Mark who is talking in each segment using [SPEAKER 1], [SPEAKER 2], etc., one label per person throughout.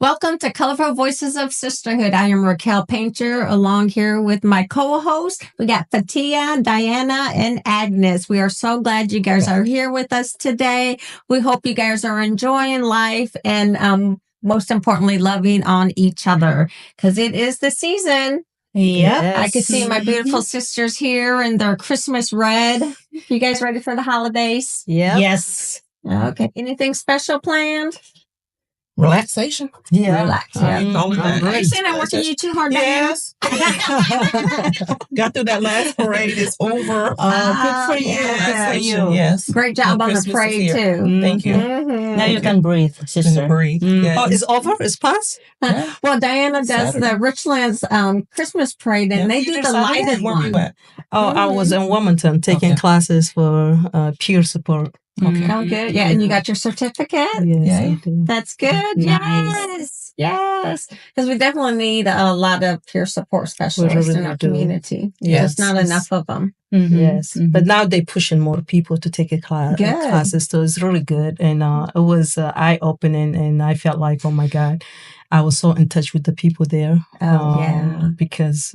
[SPEAKER 1] Welcome to Colorful Voices of Sisterhood. I am Raquel Painter, along here with my co-host. We got Fatia, Diana, and Agnes. We are so glad you guys are here with us today. We hope you guys are enjoying life and most importantly, loving on each other because it is the season.
[SPEAKER 2] Yeah,
[SPEAKER 1] yes. I can see my beautiful sisters here in their Christmas red. You guys ready for the holidays?
[SPEAKER 2] Yeah. Yes.
[SPEAKER 1] Okay. Anything special planned?
[SPEAKER 3] Relaxation.
[SPEAKER 1] Yeah. Relax. Yeah.
[SPEAKER 3] Are
[SPEAKER 1] you saying I'm working you too hard?
[SPEAKER 3] Yes. Got through that last parade. It's over.
[SPEAKER 2] Good for you.
[SPEAKER 3] Relaxation. Yes.
[SPEAKER 1] Great job on the parade too.
[SPEAKER 3] Thank you.
[SPEAKER 1] Mm-hmm.
[SPEAKER 2] Now you can breathe, sister.
[SPEAKER 3] Breathe. Yes.
[SPEAKER 2] Oh, it's over? It's past?
[SPEAKER 1] Well, Diana does the Richlands Christmas parade, and they do the lighted one.
[SPEAKER 2] Oh, I was in Wilmington taking classes for peer support.
[SPEAKER 1] Okay. Oh, good. Yeah. And you got your certificate?
[SPEAKER 2] Yes.
[SPEAKER 1] That's good.
[SPEAKER 2] Nice.
[SPEAKER 1] Yes. Because we definitely need a lot of peer support specialists in our community.
[SPEAKER 3] Yes.
[SPEAKER 1] There's not enough of them.
[SPEAKER 2] Mm-hmm. Yes. Mm-hmm. But now they're pushing more people to take classes. So it's really good. And it was eye-opening. And I felt like, oh, my God, I was so in touch with the people there. Because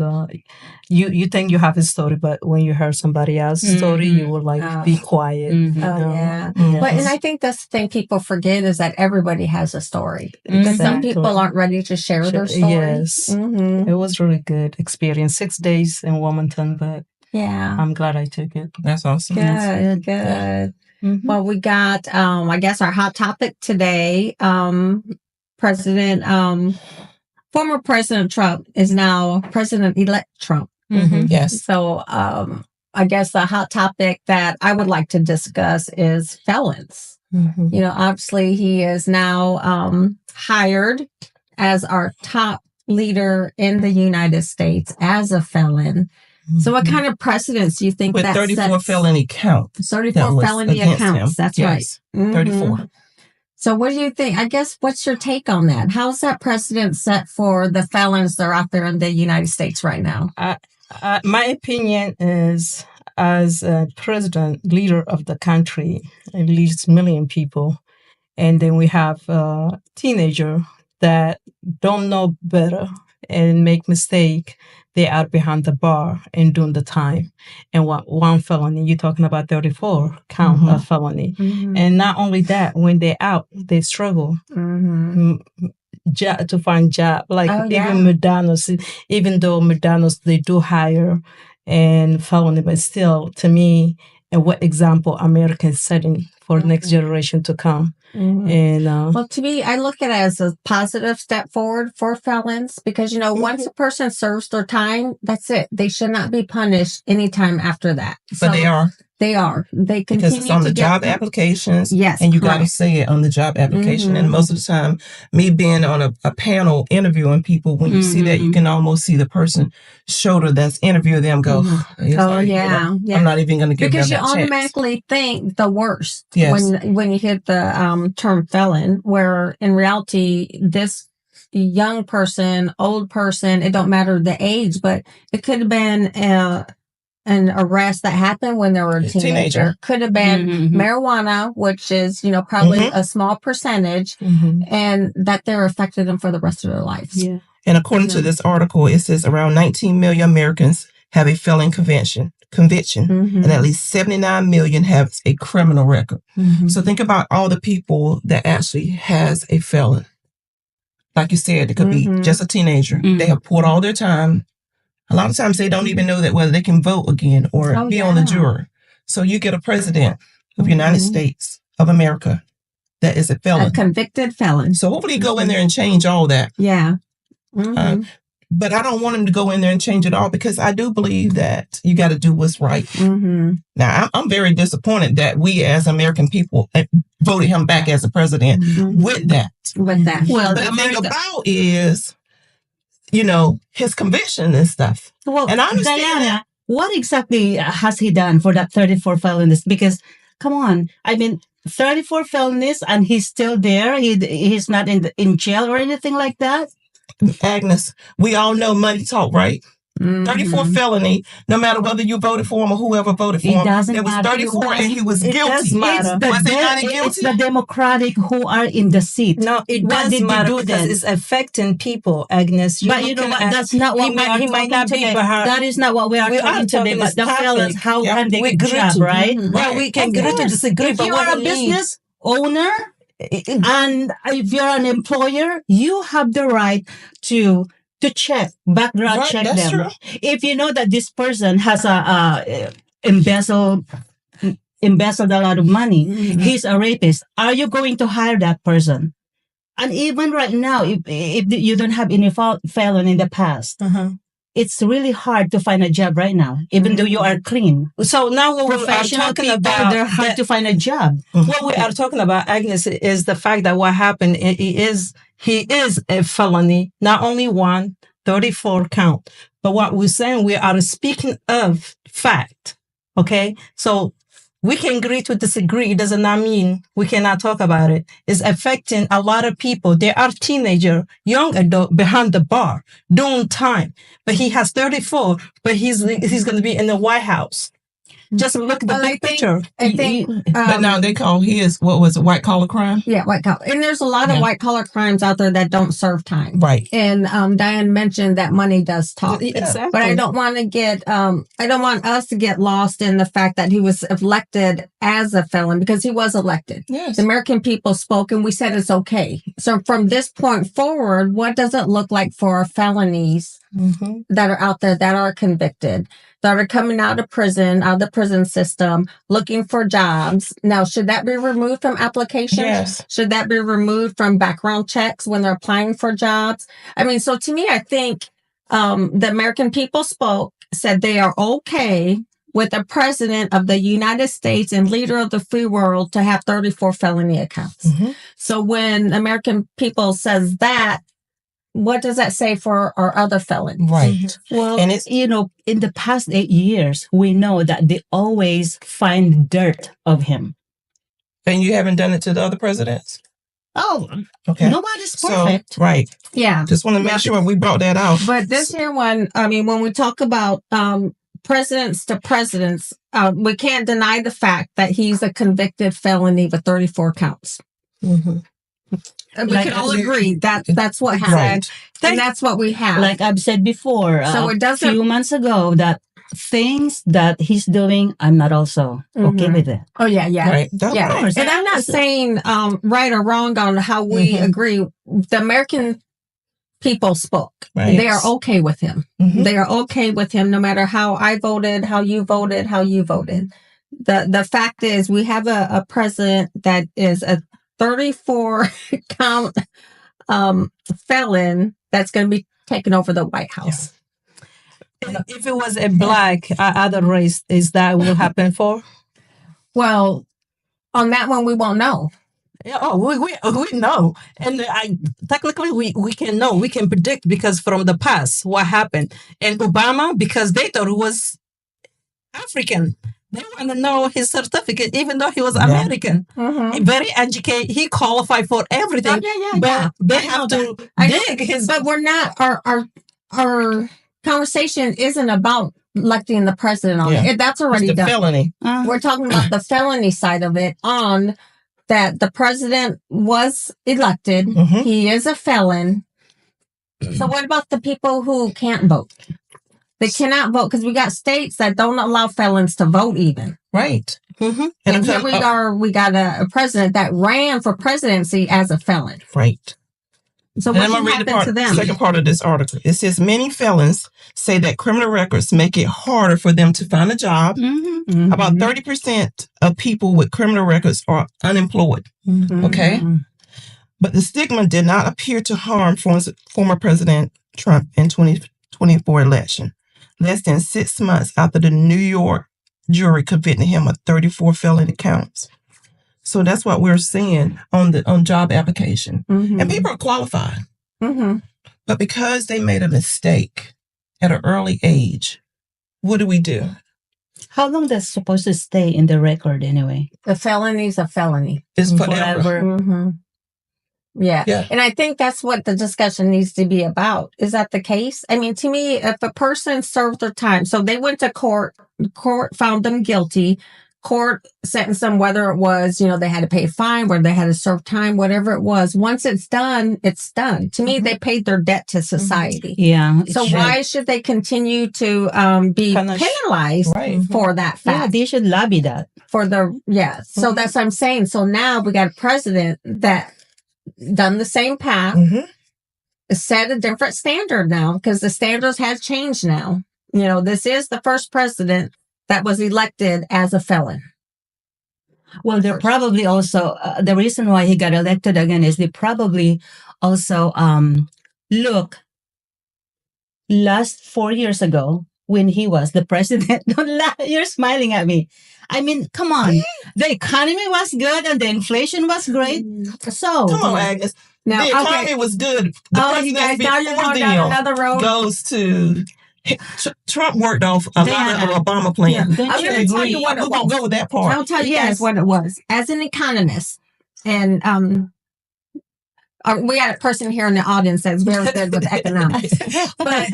[SPEAKER 2] you think you have a story, but when you hear somebody else's story, you will be quiet.
[SPEAKER 1] Mm-hmm. But and I think that's the thing people forget is that everybody has a story. Because some people aren't ready to share their story.
[SPEAKER 2] Yes. Mm-hmm. It was really good experience. 6 days in Wilmington, but I'm glad I took it.
[SPEAKER 3] That's awesome.
[SPEAKER 1] Good. Mm-hmm. Well, we got, I guess our hot topic today, former President Trump is now President-elect Trump.
[SPEAKER 3] Mm-hmm. Yes.
[SPEAKER 1] So, I guess the hot topic that I would like to discuss is felons. Mm-hmm. You know, obviously he is now hired as our top leader in the United States as a felon. Mm-hmm. So what kind of precedents do you think
[SPEAKER 3] with
[SPEAKER 1] that
[SPEAKER 3] 34
[SPEAKER 1] sets?
[SPEAKER 3] felony counts.
[SPEAKER 1] 34 felony accounts. That's right.
[SPEAKER 3] Mm-hmm. 34.
[SPEAKER 1] So what do you think? I guess what's your take on that? How's that precedent set for the felons that are out there in the United States right now?
[SPEAKER 2] My opinion is, as a president, leader of the country, at least 1 million people, and then we have a teenager that don't know better and make mistake. They are behind the bar and doing the time. And one felony, you're talking about 34 count of felony. Mm-hmm. And not only that, when they're out, they struggle to find job. Like even McDonald's, even though McDonald's, they do hire and felony, but still, to me, and what example America is setting for the next generation to come. Mm-hmm. And
[SPEAKER 1] well, to me, I look at it as a positive step forward for felons because, you know, once a person serves their time, that's it. They should not be punished anytime after that.
[SPEAKER 3] But they are.
[SPEAKER 1] They are. They continue
[SPEAKER 3] because it's on the job applications.
[SPEAKER 1] Yes.
[SPEAKER 3] And you got to say it on the job application. And most of the time, me being on a panel interviewing people, when you see that, you can almost see the person shoulder that's interviewing them go, I'm not even going to give them that chance.
[SPEAKER 1] Because you automatically think the worst
[SPEAKER 3] yes.
[SPEAKER 1] when you hit the term felon, where in reality, this young person, old person, it don't matter the age, but it could have been an arrest that happened when they were a teenager. Could have been marijuana, which is, you know, probably a small percentage, and that they're affected them for the rest of their lives.
[SPEAKER 3] Yeah. And according to this article, it says around 19 million Americans have a felon conviction, and at least 79 million have a criminal record. So think about all the people that actually has a felon. Like you said, it could be just a teenager. They have poured all their time. A lot of times they don't even know that whether they can vote again or be on the jury. So you get a president of the United States of America that is a felon.
[SPEAKER 1] A convicted felon.
[SPEAKER 3] So hopefully you go in there and change all that.
[SPEAKER 1] Yeah.
[SPEAKER 3] But I don't want him to go in there and change it all because I do believe that you got to do what's right. Now, I'm very disappointed that we as American people voted him back as a president with that. Well, the thing about is, you know, his conviction and stuff.
[SPEAKER 4] Well,
[SPEAKER 3] and I understand
[SPEAKER 4] Diana, what exactly has he done for that 34 felonies? Because, come on, I mean, 34 felonies and he's still there. He's not in jail or anything like that.
[SPEAKER 3] Agnes, we all know money talk, right? 34 felony, no matter whether you voted for him or whoever voted for him.
[SPEAKER 4] It doesn't
[SPEAKER 3] It was
[SPEAKER 4] matter.
[SPEAKER 3] 34 and he was
[SPEAKER 2] It
[SPEAKER 3] guilty.
[SPEAKER 2] does matter.
[SPEAKER 3] Was he not guilty?
[SPEAKER 4] It's the Democratic who are in the seat.
[SPEAKER 2] No, it
[SPEAKER 4] What
[SPEAKER 2] does
[SPEAKER 4] did they
[SPEAKER 2] matter
[SPEAKER 4] do
[SPEAKER 2] because
[SPEAKER 4] then?
[SPEAKER 2] it's affecting people, Agnes.
[SPEAKER 4] But you know what? That's not what we are
[SPEAKER 2] he might not
[SPEAKER 4] talking
[SPEAKER 2] be,
[SPEAKER 4] today.
[SPEAKER 2] but
[SPEAKER 4] That is not what we are talking today. But the fellas, how can they get job, right?
[SPEAKER 2] Yeah, we can agree to disagree.
[SPEAKER 4] If
[SPEAKER 2] But
[SPEAKER 4] you
[SPEAKER 2] what
[SPEAKER 4] are a
[SPEAKER 2] he needs-
[SPEAKER 4] business owner and if you're an employer, you have the right to check, background check
[SPEAKER 3] that's
[SPEAKER 4] them.
[SPEAKER 3] true.
[SPEAKER 4] If you know that this person has embezzled a lot of money, he's a rapist, are you going to hire that person? And even right now, if you don't have any felon in the past, it's really hard to find a job right now, even though you are clean.
[SPEAKER 2] So now what we are
[SPEAKER 4] Professional
[SPEAKER 2] talking
[SPEAKER 4] people,
[SPEAKER 2] about,
[SPEAKER 4] they're hard to find a job.
[SPEAKER 2] what we are talking about, Agnes, is the fact that what happened, he is a felony, not only 34 count. But what we're saying, we are speaking of fact. Okay? So we can agree to disagree. It does not mean we cannot talk about it. It's affecting a lot of people. There are teenagers, young adults behind the bar doing time. But he has 34, but he's going to be in the White House. Just look at the big picture.
[SPEAKER 1] I think,
[SPEAKER 3] but now they call his, what was it, white collar crime?
[SPEAKER 1] Yeah, white collar. And there's a lot of white collar crimes out there that don't serve time.
[SPEAKER 3] Right.
[SPEAKER 1] And Diane mentioned that money does talk.
[SPEAKER 2] Exactly.
[SPEAKER 1] But I don't want to get, I don't want us to get lost in the fact that he was elected as a felon because he was elected.
[SPEAKER 3] Yes.
[SPEAKER 1] The American people spoke and we said it's okay. So from this point forward, what does it look like for our felonies that are out there that are convicted? That are coming out of the prison system, looking for jobs. Now, should that be removed from applications?
[SPEAKER 3] Yes.
[SPEAKER 1] Should that be removed from background checks when they're applying for jobs? I mean, so to me, I think the American people spoke, said they are okay with the president of the United States and leader of the free world to have 34 felony accounts. So when American people says that, what does that say for our other felons?
[SPEAKER 3] Right.
[SPEAKER 4] Well, and it's, in the past 8 years, we know that they always find dirt of him.
[SPEAKER 3] And you haven't done it to the other presidents?
[SPEAKER 4] Oh,
[SPEAKER 3] okay.
[SPEAKER 4] Nobody's perfect.
[SPEAKER 3] So, right.
[SPEAKER 1] Yeah.
[SPEAKER 3] Just want to make sure we brought that out.
[SPEAKER 1] But this here one, I mean, when we talk about presidents to presidents, we can't deny the fact that he's a convicted felony with 34 counts. We can all agree that that's what happened.
[SPEAKER 3] Right.
[SPEAKER 1] And that's what we have.
[SPEAKER 4] Like I've said before,
[SPEAKER 1] so it doesn't,
[SPEAKER 4] a few months ago, that things that he's doing, I'm not also okay with it.
[SPEAKER 1] Oh, yeah.
[SPEAKER 3] Right.
[SPEAKER 1] Yeah. And I'm not saying right or wrong on how we agree. The American people spoke.
[SPEAKER 3] Right.
[SPEAKER 1] They are okay with him. They are okay with him no matter how I voted, how you voted, how you voted. The fact is we have a president that is a 34 count felon that's going to be taking over the White House.
[SPEAKER 2] Yeah. If it was a black other race, is that will happen for?
[SPEAKER 1] Well, on that one, we won't know.
[SPEAKER 2] Yeah, we know. And technically we can know. We can predict because from the past, what happened. And Obama, because they thought it was African. They want to know his certificate, even though he was American. Very educated. He qualified for everything. But they have to dig his...
[SPEAKER 1] But we're not... Our conversation isn't about electing the president on it. That's already done.
[SPEAKER 3] Felony.
[SPEAKER 1] We're talking about the felony side of it on that the president was elected. He is a felon. So what about the people who can't vote? They cannot vote because we got states that don't allow felons to vote even.
[SPEAKER 3] Right.
[SPEAKER 1] And here we are, we got a president that ran for presidency as a felon.
[SPEAKER 3] Right.
[SPEAKER 1] So what should happen to them?
[SPEAKER 3] Second part of this article. It says many felons say that criminal records make it harder for them to find a job. About 30% of people with criminal records are unemployed. Okay. But the stigma did not appear to harm former President Trump in 2024 election. Less than 6 months after the New York jury convicted him of 34 felony counts. So that's what we're seeing on job application. And people are qualified. But because they made a mistake at an early age, what do?
[SPEAKER 4] How long that's supposed to stay in the record anyway?
[SPEAKER 1] The felony is a felony.
[SPEAKER 3] It's forever.
[SPEAKER 1] Yeah. And I think that's what the discussion needs to be about. Is that the case? I mean, to me, if a person served their time, so they went to court found them guilty, court sentenced them, whether it was, they had to pay a fine, whether they had to serve time, whatever it was. Once it's done, it's done. To me, they paid their debt to society.
[SPEAKER 4] Yeah.
[SPEAKER 1] So why should they continue to be penalized for that fact?
[SPEAKER 4] Yeah, they should lobby that.
[SPEAKER 1] So that's what I'm saying. So now we got a president that done the same path, set a different standard now, because the standards have changed now. This is the first president that was elected as a felon.
[SPEAKER 4] Well, they're probably also, the reason why he got elected again is they probably also look last 4 years ago when he was the president. You're smiling at me. I mean, come on. The economy was good and the inflation was great. So
[SPEAKER 3] come on, Agnes. Now, the economy was good. The
[SPEAKER 1] you guys, now you're going down another road.
[SPEAKER 3] Goes to Trump worked off a lot of Obama plan.
[SPEAKER 1] Yeah. I'm going to tell you what it was.
[SPEAKER 3] We'll go with that part.
[SPEAKER 1] I'll tell you guys what it was. As an economist, and we had a person here in the audience that's very good with economics. But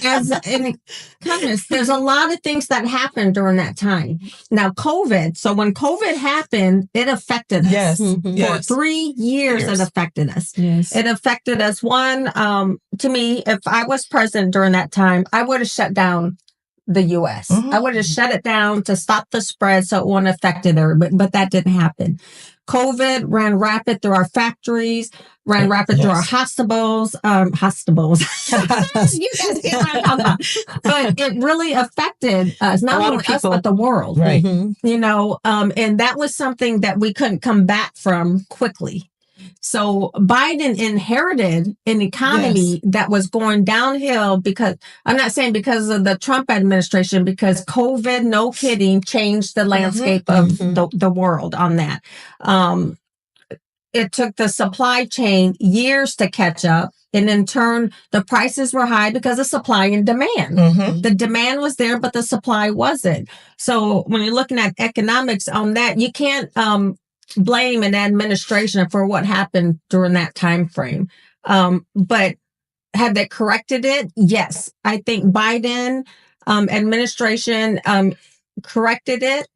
[SPEAKER 1] as an economist, there's a lot of things that happened during that time. Now, COVID. So when COVID happened, it affected us. For 3 years, it affected us. Yes. It affected us. One, to me, if I was president during that time, I would have shut down the U.S. I would have shut it down to stop the spread so it wouldn't affect everybody, but that didn't happen. COVID ran rapid through our factories, ran rapid through our hospitals. You guys get what I'm talking about. But it really affected us, not only us, but the world.
[SPEAKER 3] Right.
[SPEAKER 1] And that was something that we couldn't come back from quickly. So Biden inherited an economy that was going downhill because, I'm not saying because of the Trump administration, because COVID, no kidding, changed the landscape of the world on that. It took the supply chain years to catch up. And in turn, the prices were high because of supply and demand. The demand was there, but the supply wasn't. So when you're looking at economics on that, you can't blame an administration for what happened during that time frame. But have they corrected it? Yes. I think Biden administration corrected it.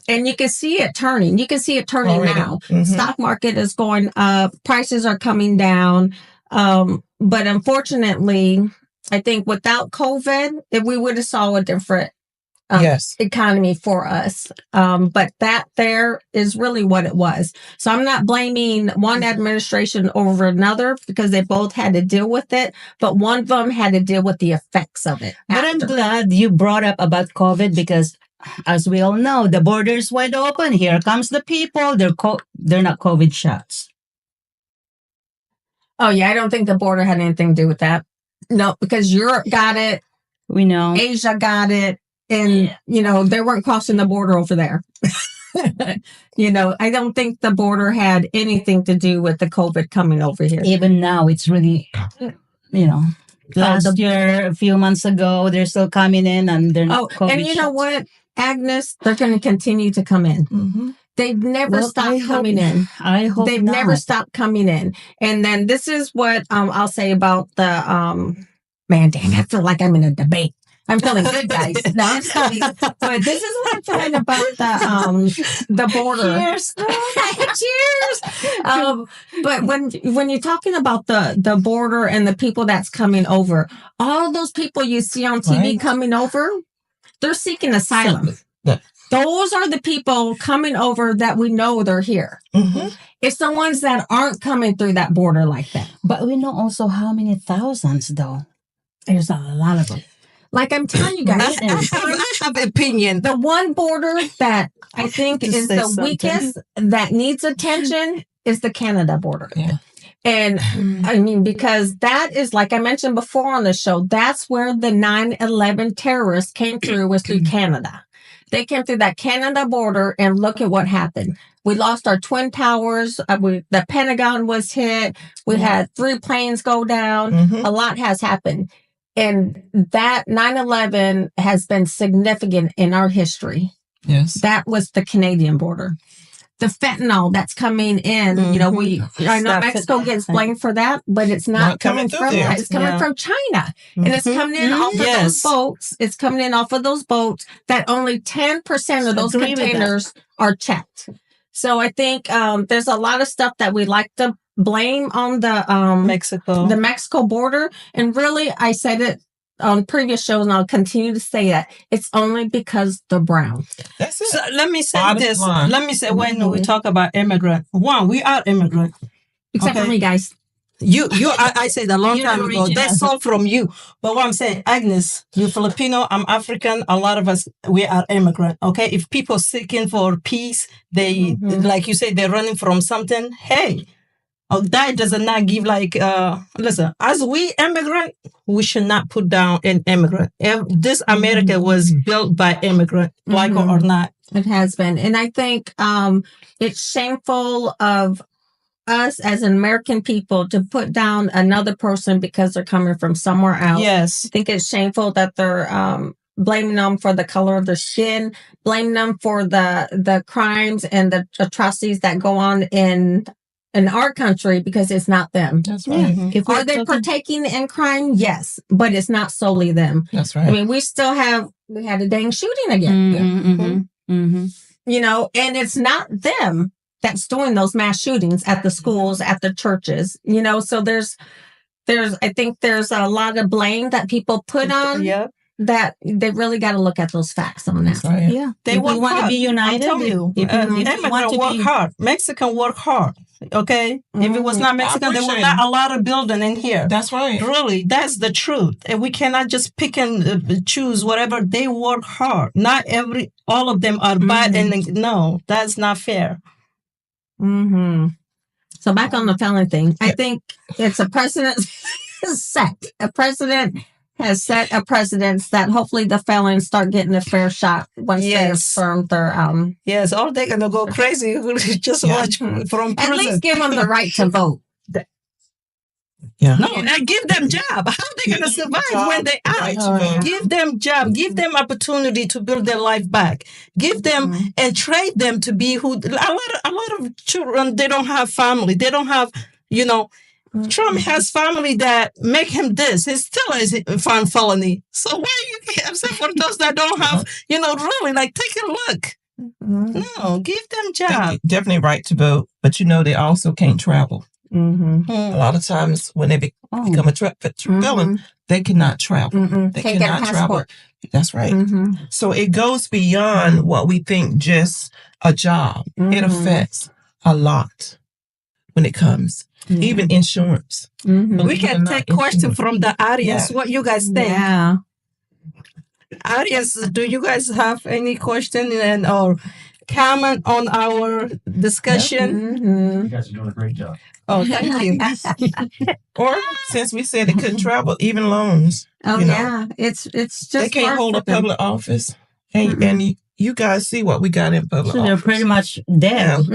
[SPEAKER 1] And you can see it turning. You can see it turning now. Stock market is going up. Prices are coming down. But unfortunately, I think without COVID, we would have saw a different economy for us. But that there is really what it was. So I'm not blaming one administration over another because they both had to deal with it, but one of them had to deal with the effects of it.
[SPEAKER 4] But I'm glad you brought up about COVID because as we all know, the border's wide open. Here comes the people. They're not COVID shots.
[SPEAKER 1] Oh, yeah. I don't think the border had anything to do with that. No, because Europe got it.
[SPEAKER 4] We know.
[SPEAKER 1] Asia got it. And, they weren't crossing the border over there. I don't think the border had anything to do with the COVID coming over here.
[SPEAKER 4] Even now, it's really, last year, a few months ago, they're still coming in and they're not COVID
[SPEAKER 1] and you know what, Agnes? They're going to continue to come in. They've never stopped coming in.
[SPEAKER 4] I hope
[SPEAKER 1] They've never stopped coming in. And then this is what I'll say about the, man, dang, I feel like I'm in a debate. I'm feeling good, guys. No, I'm sorry. But this is what I'm feeling about the border.
[SPEAKER 4] Cheers.
[SPEAKER 1] Cheers. But when you're talking about the border and the people that's coming over, all those people you see on TV coming over, they're seeking asylum. Those are the people coming over that we know they're here. It's the ones that aren't coming through that border like that.
[SPEAKER 4] But we know also how many thousands, though.
[SPEAKER 1] There's a lot of them. Like I'm telling you guys,
[SPEAKER 3] I have an opinion.
[SPEAKER 1] The one border that I think is the weakest, that needs attention, is the Canada border.
[SPEAKER 3] Yeah.
[SPEAKER 1] And I mean, because that is, like I mentioned before on the show, that's where the 9/11 terrorists came through, was through Canada. They came through that Canada border, and look at what happened. We lost our Twin Towers. The Pentagon was hit. We had 3 planes go down. A lot has happened. And that 9/11 has been significant in our history.
[SPEAKER 3] Yes.
[SPEAKER 1] That was the Canadian border. the fentanyl that's coming in. You know, I know Mexico gets blamed for that, but it's not coming from that. It's coming from China. And it's coming in off of those boats. It's coming in off of those boats that only 10% of those containers are checked. So I think there's a lot of stuff that we like to blame on the Mexico border. And really, I said it on previous shows, and I'll continue to say that it's only because they're brown.
[SPEAKER 3] That's it.
[SPEAKER 2] So let me say this. Let me say when we talk about immigrant, one, we are immigrant.
[SPEAKER 1] Except for me, guys.
[SPEAKER 2] I said a long time ago, they stole from you. But what I'm saying, Agnes, you're Filipino, I'm African. A lot of us, we are immigrant. Okay. If people seeking for peace, they, like you say, they're running from something. Hey, that does not give listen, as we immigrant, we should not put down an immigrant. This America was built by immigrant, like or not.
[SPEAKER 1] It has been. And I think it's shameful of us as American people to put down another person because they're coming from somewhere else.
[SPEAKER 2] Yes.
[SPEAKER 1] I think it's shameful that they're blaming them for the color of their skin, blaming them for the crimes and the atrocities that go on in our country because it's not them.
[SPEAKER 3] That's right.
[SPEAKER 1] Are they partaking in crime? Yes, but it's not solely them.
[SPEAKER 3] That's right.
[SPEAKER 1] I mean, we had a dang shooting again. You know, and it's not them that's doing those mass shootings at the schools, at the churches, you know, so I think there's a lot of blame that people put on that they really got to look at those facts on that.
[SPEAKER 3] Right.
[SPEAKER 4] Yeah.
[SPEAKER 2] They
[SPEAKER 4] want to be united.
[SPEAKER 2] If want to work hard. Mexican work hard. Okay. If it was not Mexican, there would not a lot of building in here.
[SPEAKER 3] That's right.
[SPEAKER 2] Really, that's the truth. And we cannot just pick and choose whatever. They work hard. Not all of them are bad. And no, that's not fair.
[SPEAKER 1] So back on the felon thing, I think it's a precedent set. A president has set a precedence that hopefully the felons start getting a fair shot once they have served their
[SPEAKER 2] Yes, or they're gonna go crazy. Just watch from prison.
[SPEAKER 1] At least give them the right to vote.
[SPEAKER 3] Yeah.
[SPEAKER 2] No, and give them job. How are they going to survive when they out? Give them job. Give them opportunity to build their life back. Give them and train them to be who. A lot of children, they don't have family. They don't have, Trump has family that make him this. He still is a felony. So why you can't upset for those that don't have, really take a look. No, give them job.
[SPEAKER 3] Definitely right to vote, but they also can't travel. A lot of times when they become a felon, they cannot travel. They cannot travel. That's right. So it goes beyond what we think just a job. It affects a lot when it comes. Even insurance.
[SPEAKER 2] We can take questions from the audience. What you guys think?
[SPEAKER 1] Yeah.
[SPEAKER 2] Audience, do you guys have any question or comment on our discussion?
[SPEAKER 5] You guys are doing a great job.
[SPEAKER 2] Oh, thank you.
[SPEAKER 3] Or since we said they couldn't travel, even loans.
[SPEAKER 1] Yeah, it's just
[SPEAKER 3] they can't hold a public office, and you guys see what we got in public office.
[SPEAKER 4] They're pretty much dead.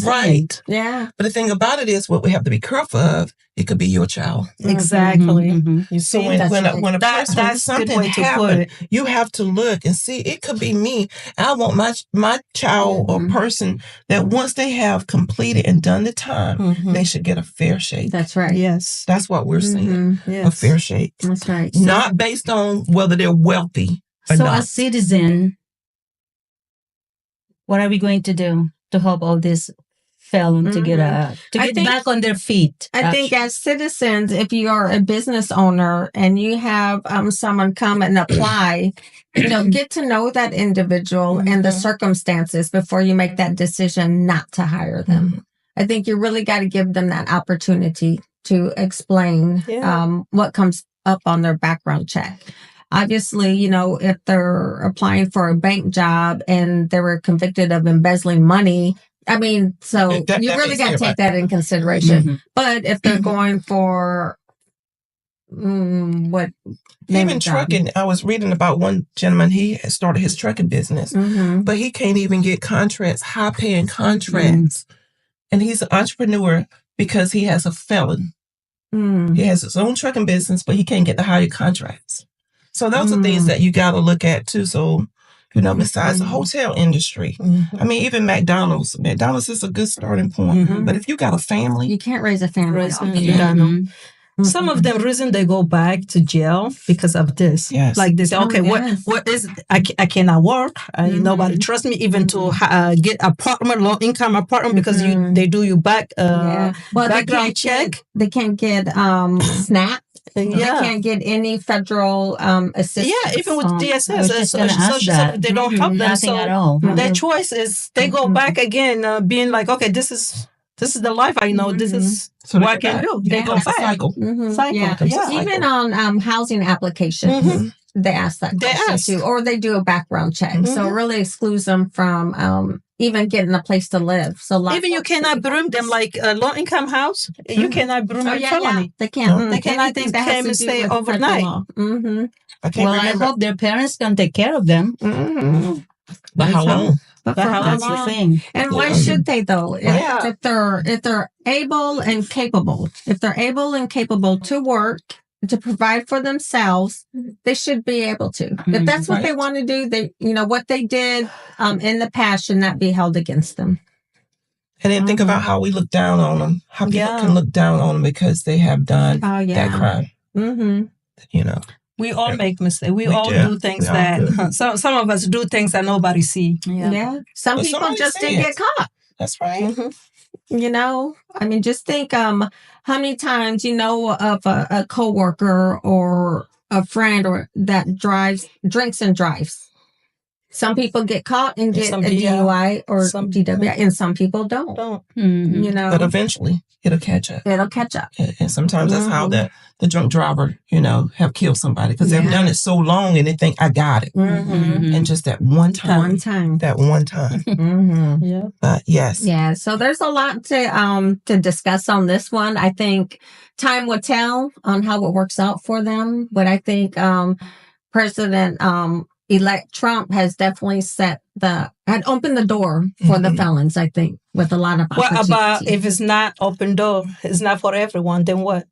[SPEAKER 3] Right.
[SPEAKER 1] Yeah.
[SPEAKER 3] But the thing about it is, what we have to be careful of, it could be your child.
[SPEAKER 2] Exactly.
[SPEAKER 3] You see, when something happens, you have to look and see. It could be me. I want my child or person that once they have completed and done the time, they should get a fair shake.
[SPEAKER 1] That's right.
[SPEAKER 2] Yes.
[SPEAKER 3] That's what we're saying. A fair shake.
[SPEAKER 1] That's right.
[SPEAKER 3] Not based on whether they're wealthy or
[SPEAKER 4] so
[SPEAKER 3] not.
[SPEAKER 4] as citizen, what are we going to do to help all these felons to get back on their feet?
[SPEAKER 1] I think as citizens, if you are a business owner and you have someone come and apply, get to know that individual and the circumstances before you make that decision not to hire them. I think you really got to give them that opportunity to explain what comes up on their background check. Obviously, if they're applying for a bank job and they were convicted of embezzling money, you really got to take that in consideration. But if they're going for even
[SPEAKER 3] trucking, I was reading about one gentleman. He had started his trucking business, but he can't even get contracts, high-paying contracts, and he's an entrepreneur because he has a felon. He has his own trucking business, but he can't get the higher contracts. So those are things that you got to look at too. So, besides the hotel industry. I mean, even McDonald's. McDonald's is a good starting point. But if you got a family,
[SPEAKER 1] you can't raise a family.
[SPEAKER 2] Some of them reason they go back to jail because of this.
[SPEAKER 3] Yes.
[SPEAKER 2] Like they say, okay, what is I cannot work. Nobody trusts me even to get apartment, low income apartment because they do you background check.
[SPEAKER 1] They can't get SNAP. They can't get any federal assistance.
[SPEAKER 2] Yeah, even with DSS, social they don't help them.
[SPEAKER 4] Nothing at all.
[SPEAKER 2] Their choice is they go back again, being like, okay, this is the life I know. This is what I can do. They go back.
[SPEAKER 3] Cycle.
[SPEAKER 1] Even on housing applications, they ask that question too, or they do a background check. So it really excludes them from even getting a place to live. So
[SPEAKER 2] even you cannot bring them like a low income house. You cannot bring them felony.
[SPEAKER 1] They can't.
[SPEAKER 2] They cannot come and stay overnight.
[SPEAKER 4] I hope their parents can take care of them.
[SPEAKER 3] But how long?
[SPEAKER 1] But for how
[SPEAKER 4] That's
[SPEAKER 1] long?
[SPEAKER 4] the thing.
[SPEAKER 1] And why should they though? If they're able and capable, to work, to provide for themselves, they should be able to. If that's what they want to do, what they did in the past should not be held against them.
[SPEAKER 3] And then think about how we look down on them. How people can look down on them because they have done that crime.
[SPEAKER 2] We all make mistakes. We all do things that some of us do things that nobody see.
[SPEAKER 1] Some people just didn't get caught.
[SPEAKER 3] That's right.
[SPEAKER 1] I mean, just think how many times of a coworker or a friend or that drinks and drives. Some people get caught and get a DUI or DWI, and some people don't.
[SPEAKER 3] But eventually, it'll catch up. And sometimes that's how the drunk driver, have killed somebody because they've done it so long and they think, I got it. And just that one time. That one time. But yes.
[SPEAKER 1] Yeah. So there's a lot to discuss on this one. I think time will tell on how it works out for them. But I think President-elect Trump has definitely had opened the door for the felons, I think, with a lot of opportunity.
[SPEAKER 2] What about if it's not open door, it's not for everyone, then what?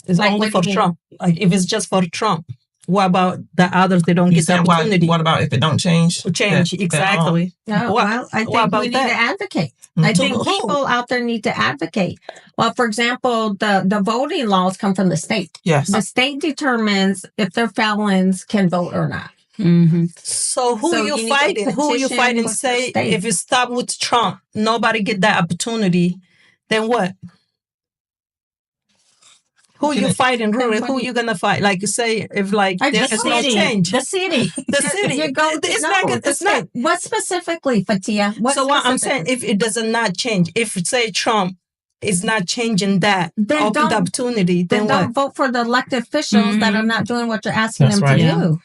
[SPEAKER 2] It's only for Trump. Like if it's just for Trump, what about the others? They don't get the opportunity.
[SPEAKER 3] What about if it don't change?
[SPEAKER 2] Exactly.
[SPEAKER 1] I think we need to advocate. I think people out there need to advocate. Well, for example, the voting laws come from the state.
[SPEAKER 3] Yes.
[SPEAKER 1] The state determines if their felons can vote or not.
[SPEAKER 2] So who you fighting? Who you fighting? Say if you stop with Trump, nobody get that opportunity. Then what? Who you fighting? Really? Who you gonna fight? Like you say, if there's no change,
[SPEAKER 4] the city.
[SPEAKER 1] You go. It's not. What specifically, Fatia?
[SPEAKER 2] What I'm saying, if it does not change, if say Trump is not changing that open opportunity, then
[SPEAKER 1] don't vote for the elected officials that are not doing what you're asking them to do.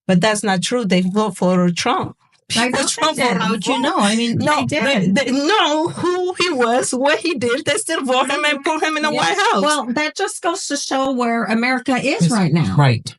[SPEAKER 2] But that's not true. They vote for Trump.
[SPEAKER 1] Trump
[SPEAKER 4] I mean,
[SPEAKER 2] they know who he was, what he did. They still vote him and put him in the White House.
[SPEAKER 1] Well, that just goes to show where America is right now.
[SPEAKER 3] Right.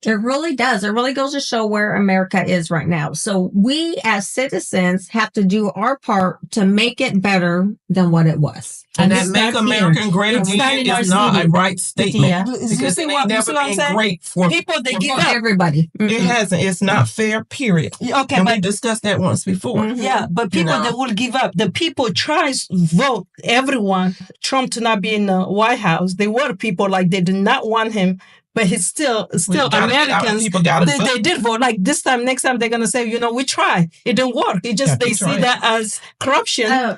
[SPEAKER 1] It really does. It really goes to show where America is right now. So we as citizens have to do our part to make it better than what it was.
[SPEAKER 3] And that make America great again is not a right statement. Because it ain't never been great for
[SPEAKER 2] people. They give up.
[SPEAKER 1] Everybody.
[SPEAKER 3] It hasn't. It's not fair, period.
[SPEAKER 2] Okay,
[SPEAKER 3] and we discussed that once before.
[SPEAKER 2] Yeah, but people that will give up. The people tries to vote everyone, Trump to not be in the White House. They were people like they did not want him. But it's still Americans. They did vote. Like this time, next time, they're gonna say, we tried. It didn't work. It just they see that as corruption.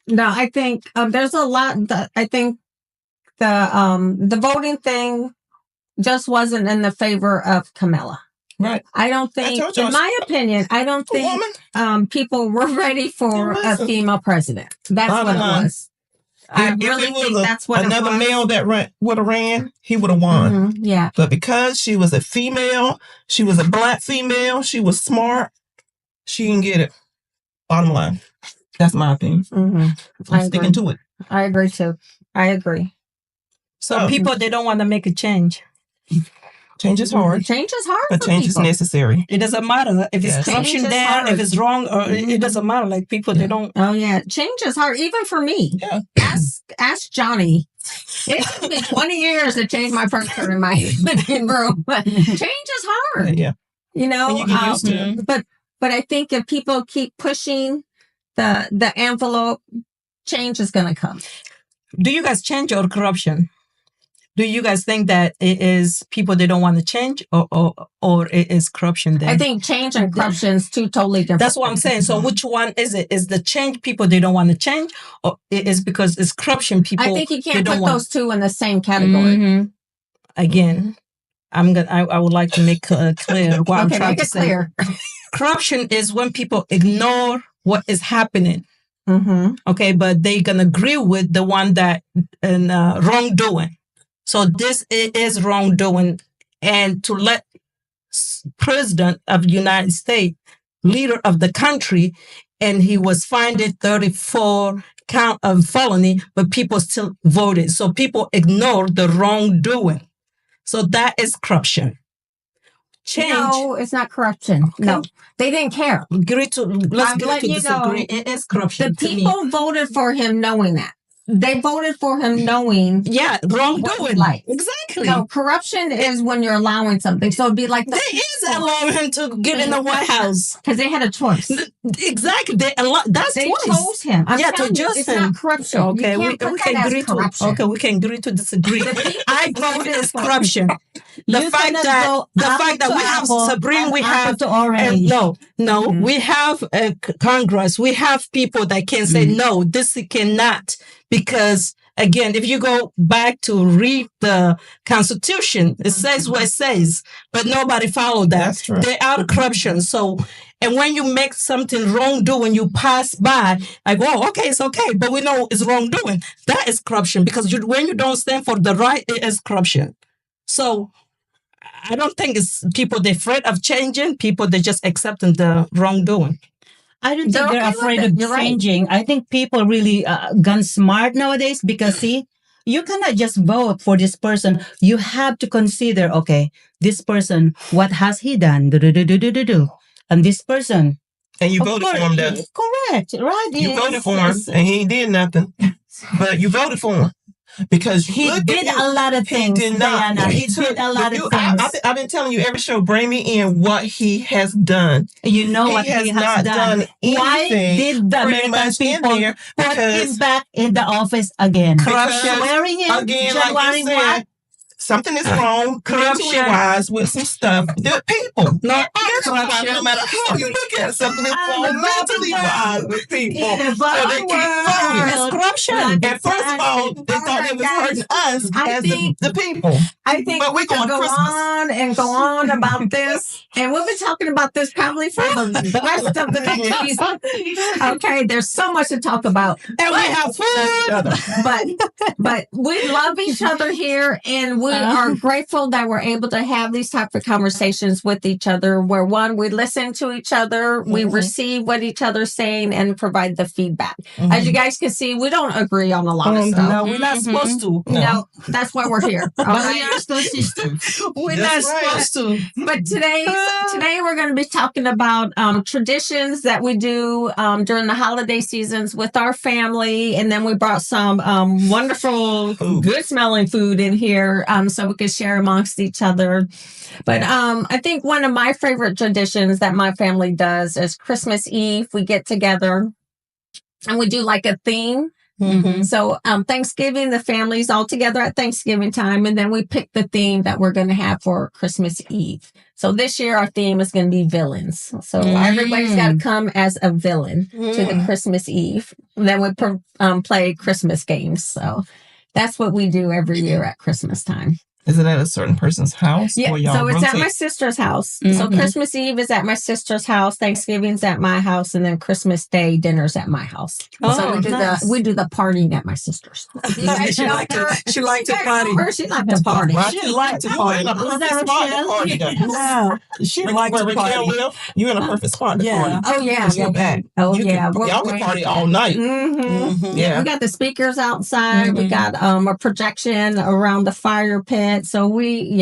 [SPEAKER 1] No, I think there's a lot. I think the voting thing just wasn't in the favor of Kamala.
[SPEAKER 3] Right.
[SPEAKER 1] I don't think, in my opinion, people were ready for a female president. That's what it was. I really think that's what
[SPEAKER 3] another male that would have ran, he would have won.
[SPEAKER 1] Yeah.
[SPEAKER 3] But because she was a female, she was a Black female, she was smart, she didn't get it. Bottom line. That's my opinion. I'm sticking to it.
[SPEAKER 1] I agree too. I agree.
[SPEAKER 2] So people, they don't want to make a change.
[SPEAKER 3] Change is hard.
[SPEAKER 1] Change is hard,
[SPEAKER 3] but change is necessary.
[SPEAKER 2] It doesn't matter if it's corruption there, if it's wrong, or it doesn't matter. Like people, they don't.
[SPEAKER 1] Oh yeah, change is hard, even for me.
[SPEAKER 3] Yeah.
[SPEAKER 1] Ask Johnny. It took me 20 years to change my furniture in my living room. Change is hard.
[SPEAKER 3] Yeah.
[SPEAKER 1] You know,
[SPEAKER 3] and you get used to it.
[SPEAKER 1] But But I think if people keep pushing the envelope, change is going to come.
[SPEAKER 2] Do you guys change or corruption? Do you guys think that it is people they don't want to change, or it is corruption? Then
[SPEAKER 1] I think change and corruption is two totally different.
[SPEAKER 2] That's what I'm saying. So which one is it? Is the change people they don't want to change, or it is because it's corruption people?
[SPEAKER 1] I think you can't put those two in the same category.
[SPEAKER 2] Mm-hmm. Again, I would like to make clear what I'm trying to say. Clear. Corruption is when people ignore what is happening. Mm-hmm. Okay, but they're gonna agree with the one that wrongdoing. So this is wrongdoing, and to let President of the United States, leader of the country, and he was fined 34 count of felony, but people still voted. So people ignored the wrongdoing. So that is corruption. Change.
[SPEAKER 1] No, it's not corruption. Okay. No, they didn't care.
[SPEAKER 2] Let's agree to disagree. It is corruption.
[SPEAKER 1] The people voted for him knowing that. They voted for him knowing.
[SPEAKER 2] Yeah, wrongdoing.
[SPEAKER 1] Like.
[SPEAKER 2] Exactly.
[SPEAKER 1] No, corruption is when you're allowing something. So it'd be like
[SPEAKER 2] they is allowing him to get in the White House
[SPEAKER 1] because they had a choice.
[SPEAKER 2] Exactly. They
[SPEAKER 1] chose him.
[SPEAKER 2] It's
[SPEAKER 1] not corruption.
[SPEAKER 2] Okay, we can agree to disagree. I voted as corruption. The fact that we have Sabrina, we have
[SPEAKER 4] to orange.
[SPEAKER 2] We have Congress. We have people that can say no. This cannot. Because again, if you go back to read the Constitution, it says what it says, but nobody followed that.
[SPEAKER 3] That's true.
[SPEAKER 2] They are corruption. So, and when you make something wrongdoing, you pass by, like, oh, okay, it's okay, but we know it's wrongdoing. That is corruption because when you don't stand for the right, it is corruption. So, I don't think it's people they're afraid of changing. People they're just accepting the wrongdoing.
[SPEAKER 4] I don't think they're afraid of changing. Right. I think people really gone smart nowadays because see, you cannot just vote for this person. You have to consider, okay, this person, what has he done? And this person.
[SPEAKER 3] And you voted for him, though.
[SPEAKER 4] Correct, right?
[SPEAKER 3] You voted for him, and he did nothing. But you voted for him. Because
[SPEAKER 4] he did a lot of things.
[SPEAKER 3] He did not.
[SPEAKER 4] Diana. He did a lot of things.
[SPEAKER 3] I've been telling you every show, bring me in what he has done.
[SPEAKER 4] You know what he has not done. Why did the American people put him back in the office again?
[SPEAKER 3] Corruption.
[SPEAKER 4] Swearing in
[SPEAKER 3] again, January like what? Something is wrong, corruption-wise, with some stuff. The people.
[SPEAKER 2] Not
[SPEAKER 3] corruption. No matter how you look at it, something is wrong mentally-wise with people. So they keep voting.
[SPEAKER 2] It's corruption.
[SPEAKER 3] And first of all, they thought it was hurting us as the people.
[SPEAKER 1] I think
[SPEAKER 3] but we
[SPEAKER 1] can go on and go on about this. And we'll be talking about this probably for the rest of the next season. Okay, there's so much to talk about.
[SPEAKER 2] And we have food.
[SPEAKER 1] But we love each other here, and we are grateful that we're able to have these type of conversations with each other where one, we listen to each other, we receive what each other's saying and provide the feedback. As you guys can see, we don't agree on a lot of stuff.
[SPEAKER 2] No, we're not supposed to.
[SPEAKER 1] No, that's why we're here.
[SPEAKER 2] But we are still sisters. We're not supposed to.
[SPEAKER 1] But today we're going to be talking about traditions that we do during the holiday seasons with our family. And then we brought some wonderful, good smelling food in here so we can share amongst each other. But I think one of my favorite traditions that my family does is Christmas Eve. We get together and we do like a theme. So Thanksgiving, the family's all together at Thanksgiving time, and then we pick the theme that we're going to have for Christmas Eve. So this year our theme is going to be villains. So everybody's got to come as a villain to the Christmas Eve. And then we play Christmas games. So that's what we do every year at Christmas time.
[SPEAKER 3] Is it at a certain person's house?
[SPEAKER 1] Yeah, so it's at my sister's house. So Christmas Eve is at my sister's house, Thanksgiving's at my house, and then Christmas Day dinner's at my house. So we do the partying at my sister's.
[SPEAKER 2] She liked to party.
[SPEAKER 1] She liked to party.
[SPEAKER 2] She liked to party.
[SPEAKER 3] She liked to party. You're in a perfect spot to party.
[SPEAKER 1] Oh, yeah.
[SPEAKER 3] Y'all can party all night.
[SPEAKER 1] Yeah, we got the speakers outside. We got a projection around the fire pit. So we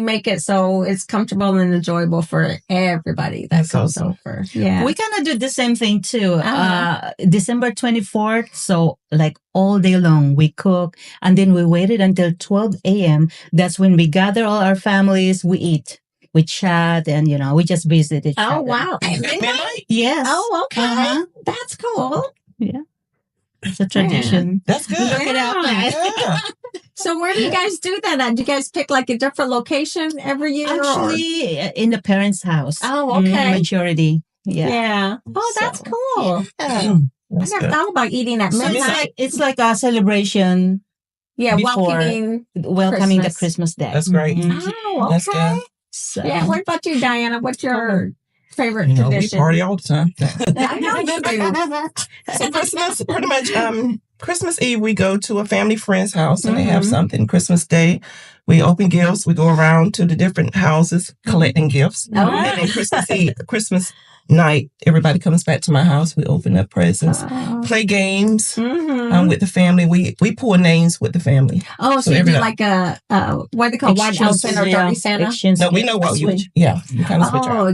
[SPEAKER 1] make it so it's comfortable and enjoyable for everybody that comes over. Yeah.
[SPEAKER 4] We kind of do the same thing too. December 24th. So like all day long we cook and then we waited until 12 a.m. That's when we gather all our families, we eat. we chat and, we just visit each other.
[SPEAKER 1] Oh, wow.
[SPEAKER 3] Midnight?
[SPEAKER 4] Yes.
[SPEAKER 1] Oh, okay.
[SPEAKER 4] Uh-huh.
[SPEAKER 1] That's cool.
[SPEAKER 4] Yeah. It's a tradition.
[SPEAKER 3] That's good.
[SPEAKER 1] Look it up.
[SPEAKER 3] Yeah.
[SPEAKER 1] So where do you guys do that at? Do you guys pick like a different location every year?
[SPEAKER 4] Actually, in the parents' house.
[SPEAKER 1] Oh, okay.
[SPEAKER 4] Majority. Yeah.
[SPEAKER 1] Yeah. Oh, that's
[SPEAKER 4] So,
[SPEAKER 1] cool.
[SPEAKER 4] Yeah.
[SPEAKER 1] I never thought about eating at
[SPEAKER 4] So
[SPEAKER 1] midnight.
[SPEAKER 4] it's like a celebration.
[SPEAKER 1] Yeah,
[SPEAKER 4] before welcoming the
[SPEAKER 1] Christmas.
[SPEAKER 4] Christmas Day.
[SPEAKER 3] That's great.
[SPEAKER 1] Oh,
[SPEAKER 3] That's
[SPEAKER 1] okay.
[SPEAKER 3] good.
[SPEAKER 4] So,
[SPEAKER 1] Yeah. What about you, Diana? What's your favorite
[SPEAKER 3] We
[SPEAKER 1] tradition?
[SPEAKER 3] party all the time.
[SPEAKER 1] I know you do.
[SPEAKER 3] So Christmas, pretty much, Christmas Eve, we go to a family friend's house and they have something. Christmas Day, we open gifts. We go around to the different houses collecting gifts.
[SPEAKER 1] Oh.
[SPEAKER 3] And then Christmas night, everybody comes back to my house. We open up presents, play games with the family. We pull names with the family.
[SPEAKER 1] Oh, so you do like a, what they call white elephant or dirty Santa?
[SPEAKER 3] No, we know what you, you kind of switch out.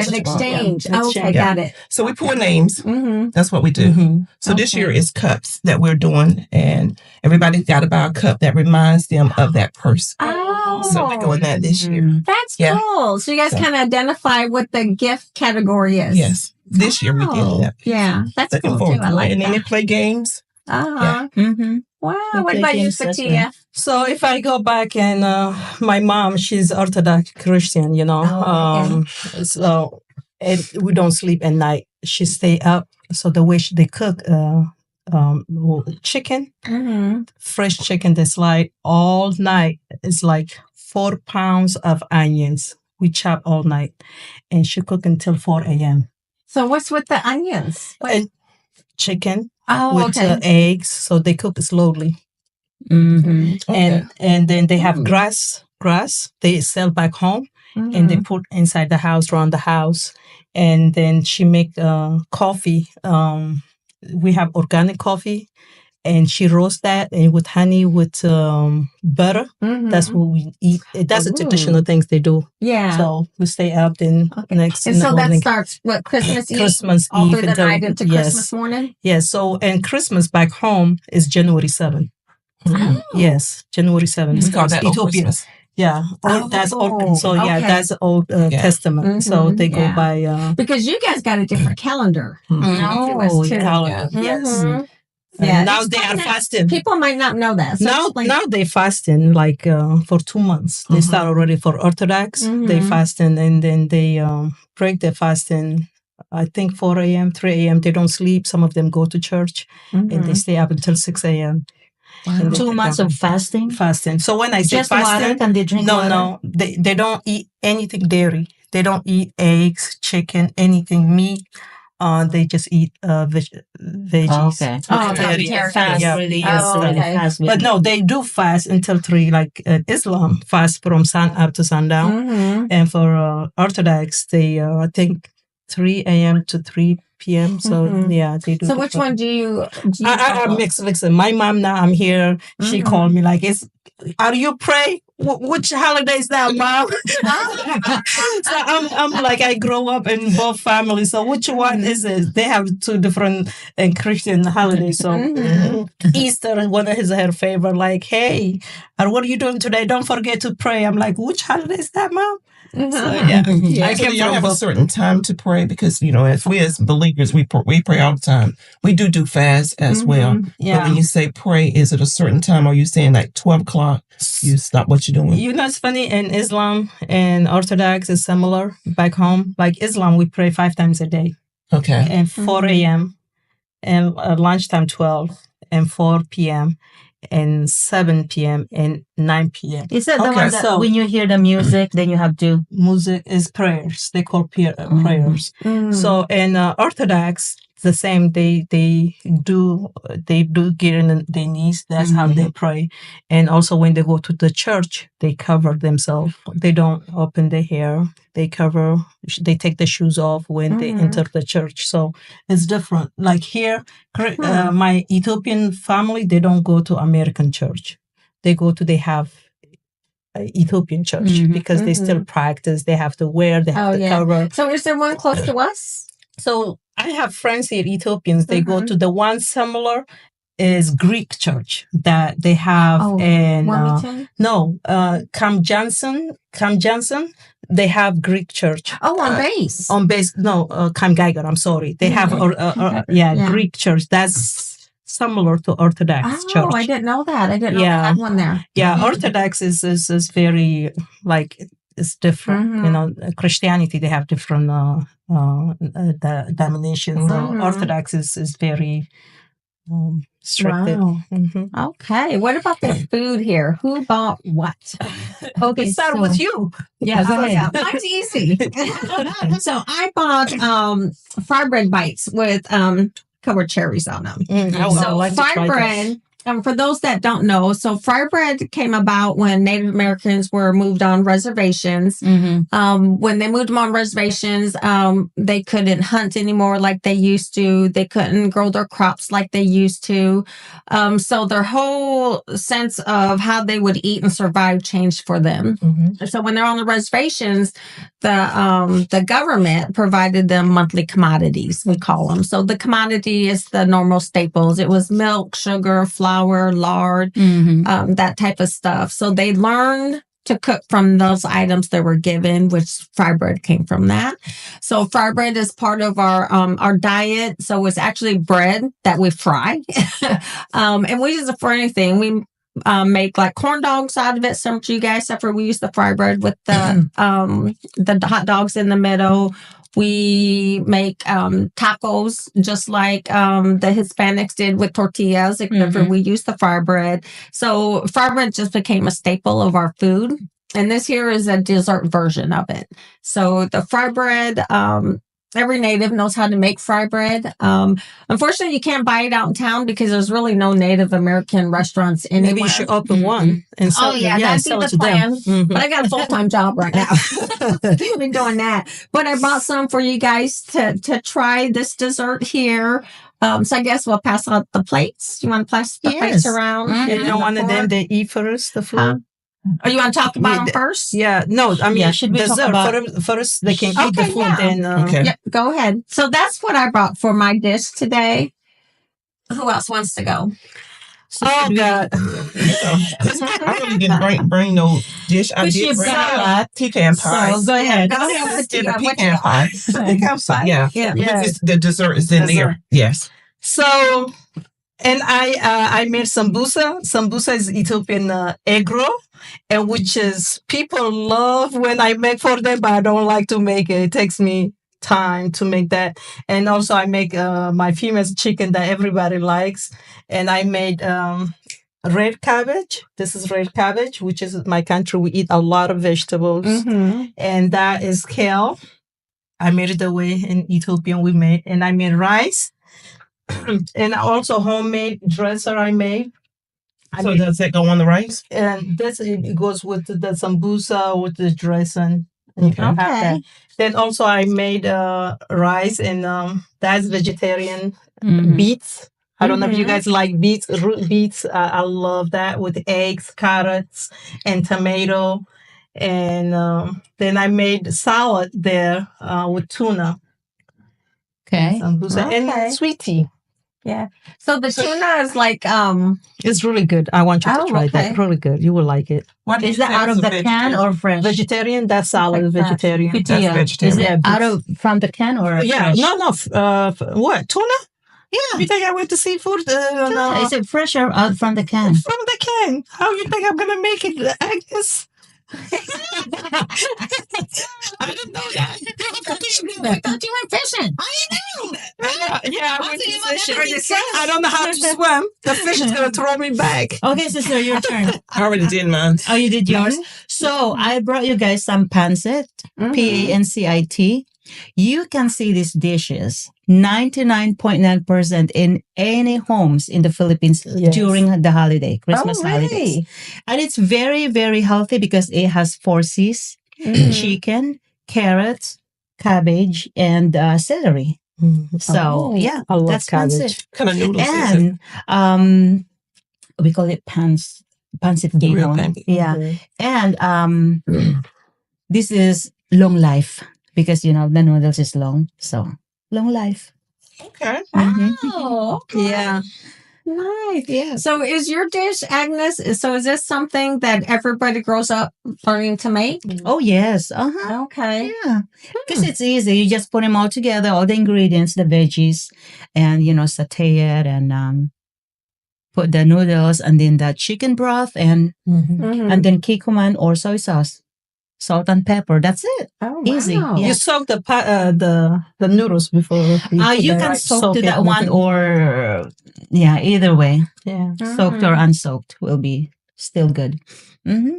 [SPEAKER 1] An exchange.
[SPEAKER 3] Yeah.
[SPEAKER 1] Okay, got it.
[SPEAKER 3] So we pull names. That's what we do. So this year is cups that we're doing, and everybody's got to buy a cup that reminds them of that person.
[SPEAKER 1] Oh.
[SPEAKER 3] So we're doing that this year.
[SPEAKER 1] That's cool. So you guys kind of identify what the gift category is.
[SPEAKER 3] Yes. This year we did that.
[SPEAKER 1] Yeah. That's
[SPEAKER 3] Looking
[SPEAKER 1] cool
[SPEAKER 3] forward
[SPEAKER 1] too. I
[SPEAKER 3] to it.
[SPEAKER 1] like
[SPEAKER 3] And then
[SPEAKER 1] that.
[SPEAKER 3] they play games.
[SPEAKER 1] Uh-huh.
[SPEAKER 4] Mm-hmm.
[SPEAKER 1] Wow.
[SPEAKER 4] We
[SPEAKER 1] What
[SPEAKER 4] play
[SPEAKER 1] about you,
[SPEAKER 4] games as
[SPEAKER 1] Satia?
[SPEAKER 4] well.
[SPEAKER 2] So if I go back and my mom, she's Orthodox Christian, so and we don't sleep at night. She stay up. So the way they cook chicken, fresh chicken that's like all night. It's like 4 pounds of onions. We chop all night. And she cook until 4 a.m.
[SPEAKER 1] So what's with the onions?
[SPEAKER 2] And chicken
[SPEAKER 1] Oh,
[SPEAKER 2] with
[SPEAKER 1] okay.
[SPEAKER 2] eggs. So they cook slowly.
[SPEAKER 3] Okay.
[SPEAKER 2] And then they have grass they sell back home and they put inside the house, around the house. And then she make coffee. We have organic coffee, and she roast that and with honey, with butter. That's what we eat. That's the traditional things they do.
[SPEAKER 1] Yeah.
[SPEAKER 2] So we stay up then next
[SPEAKER 1] And so that
[SPEAKER 2] morning.
[SPEAKER 1] starts what, Christmas Eve?
[SPEAKER 2] Christmas
[SPEAKER 1] all
[SPEAKER 2] Eve
[SPEAKER 1] through the
[SPEAKER 2] until-
[SPEAKER 1] night into
[SPEAKER 2] yes.
[SPEAKER 1] Christmas morning?
[SPEAKER 2] Yes. So and Christmas back home is January 7th.
[SPEAKER 1] Oh.
[SPEAKER 2] Yes, January 7th.
[SPEAKER 3] It's called that
[SPEAKER 2] Ethiopia.
[SPEAKER 3] Christmas.
[SPEAKER 2] Yeah, that's old. So yeah,
[SPEAKER 1] okay.
[SPEAKER 2] that's Old Testament. So they go by.
[SPEAKER 1] Because you guys got a different calendar.
[SPEAKER 2] Oh,
[SPEAKER 1] too.
[SPEAKER 2] calendar. Yes.
[SPEAKER 1] Mhm.
[SPEAKER 2] And
[SPEAKER 1] Yeah,
[SPEAKER 2] now
[SPEAKER 1] it's
[SPEAKER 2] they are
[SPEAKER 1] kinda-
[SPEAKER 2] fasting.
[SPEAKER 1] People might not know that. So explain.
[SPEAKER 2] Now they fasting like for 2 months. They start already for Orthodox. They fasting and then they break their fasting. I think 4 a.m., 3 a.m. They don't sleep. Some of them go to church and they stay up until 6 a.m.
[SPEAKER 1] Wow.
[SPEAKER 4] 2 months of fasting.
[SPEAKER 2] Fasting. So when I say
[SPEAKER 4] Just water?
[SPEAKER 2] fasting,
[SPEAKER 4] Can they drink water?
[SPEAKER 2] no, they don't eat anything dairy. They don't eat eggs, chicken, anything meat. They just eat veggies.
[SPEAKER 4] Okay.
[SPEAKER 1] vegetarian.
[SPEAKER 4] Fast,
[SPEAKER 2] Yeah.
[SPEAKER 4] really.
[SPEAKER 2] Yes,
[SPEAKER 4] Yes, really
[SPEAKER 1] okay.
[SPEAKER 4] fast.
[SPEAKER 2] But no, they do fast until 3, like Islam fast from sun up to sundown. And for Orthodox, they, I think, 3 a.m. to 3 p.m. So, yeah, they do.
[SPEAKER 1] So which one do you
[SPEAKER 2] I
[SPEAKER 1] follow?
[SPEAKER 2] mix. My mom now, I'm here. She called me like, are you pray? Which holidays now, mom? So I'm like, I grow up in both families. So which one is it? They have 2 different Christian holidays. So Easter is one of her favorite. Like, hey, what are you doing today? Don't forget to pray. I'm like, which holiday is that, mom? So, yeah. I
[SPEAKER 3] So
[SPEAKER 2] came
[SPEAKER 3] you don't
[SPEAKER 2] from
[SPEAKER 3] have a
[SPEAKER 2] both.
[SPEAKER 3] certain time to pray because, as believers, we pray all the time. We do fast as well.
[SPEAKER 2] Yeah.
[SPEAKER 3] But when you say pray, is it a certain time? Or are you saying like 12 o'clock, you stop what you're doing?
[SPEAKER 2] It's funny, in Islam and Orthodox is similar back home. Like Islam, we pray 5 times a day.
[SPEAKER 3] Okay.
[SPEAKER 2] And 4 a.m. and lunchtime 12 and 4 p.m. and 7 p.m. and 9 p.m.
[SPEAKER 4] Is that the
[SPEAKER 3] Okay,
[SPEAKER 4] one that
[SPEAKER 2] so-
[SPEAKER 4] when you hear the music, then you have to...
[SPEAKER 2] Music is prayers. They call prayers. So in Orthodox, the same. They do get on their knees. That's how they pray. And also when they go to the church, they cover themselves. They don't open their hair. They cover. They take the shoes off when they enter the church. So it's different. Like here, my Ethiopian family, they don't go to American church. They have Ethiopian church because they still practice. They have to wear. They have to cover.
[SPEAKER 1] So is there one close to us?
[SPEAKER 2] So I have friends here, Ethiopians. They go to the one similar is Greek church that they have in
[SPEAKER 1] Wilmington?
[SPEAKER 2] Cam Johnson. they have Greek church.
[SPEAKER 1] Oh, on base.
[SPEAKER 2] On base, no, Kam Geiger, I'm sorry. They have, Greek church. That's similar to Orthodox church.
[SPEAKER 1] Oh, I didn't know that. I didn't know they had one there.
[SPEAKER 2] Yeah, Orthodox is very, like, it's different. You know, Christianity, they have different denominations. Orthodox is very restricted.
[SPEAKER 1] Wow. Okay. What about the food here? Who bought what?
[SPEAKER 2] Okay, start with you.
[SPEAKER 4] Yeah, go ahead.
[SPEAKER 1] Mine's easy. So I bought fry bread bites with covered cherries on them. So fry bread. For those that don't know, so fry bread came about when Native Americans were moved on reservations. When they moved them on reservations, they couldn't hunt anymore like they used to. They couldn't grow their crops like they used to. So their whole sense of how they would eat and survive changed for them. So when they're on the reservations, the government provided them monthly commodities, we call them. So the commodity is the normal staples. It was milk, sugar, flour, lard, that type of stuff. So they learned to cook from those items that were given, which fry bread came from that. So fry bread is part of our diet. So it's actually bread that we fry. And we use it for anything. We make like corn dogs out of it. Some of you guys, except for we use the fry bread with the hot dogs in the middle. We make tacos just like the Hispanics did with tortillas, except for we use the fry bread. So fry bread just became a staple of our food. And this here is a dessert version of it. So the fry bread, every native knows how to make fry bread. Unfortunately, you can't buy it out in town because there's really no Native American restaurants anywhere.
[SPEAKER 2] Maybe you should open one and sell
[SPEAKER 1] that'd be the plan. But I got a full-time job right now. I've been doing that. But I bought some for you guys to try this dessert here. So I guess we'll pass out the plates. You want to pass the plates around?
[SPEAKER 2] You know, one of them they eat first, the food.
[SPEAKER 1] Oh, you want to talk about them first?
[SPEAKER 2] Yeah, no, I mean,
[SPEAKER 4] should we talk
[SPEAKER 2] dessert.
[SPEAKER 4] about
[SPEAKER 2] First, they can eat the food. And,
[SPEAKER 1] Yep, go ahead. So that's what I brought for my dish today. Who else wants to go?
[SPEAKER 2] Oh, God.
[SPEAKER 3] I really didn't bring no dish. I did bring pecan pie.
[SPEAKER 4] So go ahead.
[SPEAKER 1] Go ahead with
[SPEAKER 3] the pecan pie. Pecan pie. Yeah. The dessert is in there. Yes.
[SPEAKER 2] So, and I made sambusa. Sambusa is Ethiopian egg roll, and which is people love when I make for them, but I don't like to make it. It takes me time to make that. And also I make my famous chicken that everybody likes. And I made red cabbage. This is red cabbage, which is my country. We eat a lot of vegetables. And that is kale. I made it the way in Ethiopian we made. And I made rice. And also homemade dresser I made.
[SPEAKER 3] So does that go on the rice?
[SPEAKER 2] And this it goes with the sambusa with the dressing. And you can have that. Then also I made rice and that's vegetarian beets. I don't know if you guys like beets, root beets. I love that with eggs, carrots, and tomato. And then I made salad there with tuna. Sambusa and sweet tea.
[SPEAKER 1] Yeah. So the tuna is like
[SPEAKER 2] it's really good. I want you to try that. Really good. You will like it.
[SPEAKER 4] Is that out of the can or fresh?
[SPEAKER 2] Vegetarian. That salad is vegetarian.
[SPEAKER 3] That's vegetarian.
[SPEAKER 4] Is it out of from the can or fresh?
[SPEAKER 2] No. What tuna? Yeah. You think I went to seafood? No.
[SPEAKER 4] Is it fresh or out from the can?
[SPEAKER 2] From the can. How you think I'm gonna make it? I guess. I didn't know that.
[SPEAKER 1] I thought you went fishing. I didn't know.
[SPEAKER 2] Yeah, I went fishing. I don't know how to swim. The fish is going to throw me back.
[SPEAKER 4] Okay, sister, your turn.
[SPEAKER 3] I already did mine.
[SPEAKER 4] Oh, you did yours? So I brought you guys some pancit, Pancit. You can see these dishes 99.9% in any homes in the Philippines during the holiday, Christmas holidays. And it's very, very healthy because it has 4 C's, chicken, carrots, cabbage, and celery. So,
[SPEAKER 2] I love
[SPEAKER 4] that's
[SPEAKER 2] cabbage.
[SPEAKER 4] pancit.
[SPEAKER 3] Kind of noodles.
[SPEAKER 4] And we call it pancit gihon. Yeah. And this is long life. Because, you know, the noodles is long. So, long life.
[SPEAKER 3] Okay.
[SPEAKER 1] Oh, okay.
[SPEAKER 2] Yeah.
[SPEAKER 1] Nice.
[SPEAKER 2] Yeah.
[SPEAKER 1] So is your dish, Agnes, is this something that everybody grows up learning to make?
[SPEAKER 4] Oh, yes. Uh-huh.
[SPEAKER 1] Okay.
[SPEAKER 4] Yeah. Because it's easy. You just put them all together, all the ingredients, the veggies, and, saute it and put the noodles and then the chicken broth and then kikuman or soy sauce, salt and pepper. That's it.
[SPEAKER 1] Oh,
[SPEAKER 4] Easy.
[SPEAKER 1] wow.
[SPEAKER 4] Yeah.
[SPEAKER 2] You soak the noodles before.
[SPEAKER 4] You can soak to that one or either way.
[SPEAKER 2] Yeah.
[SPEAKER 4] Soaked or unsoaked will be still good. Mm-hmm.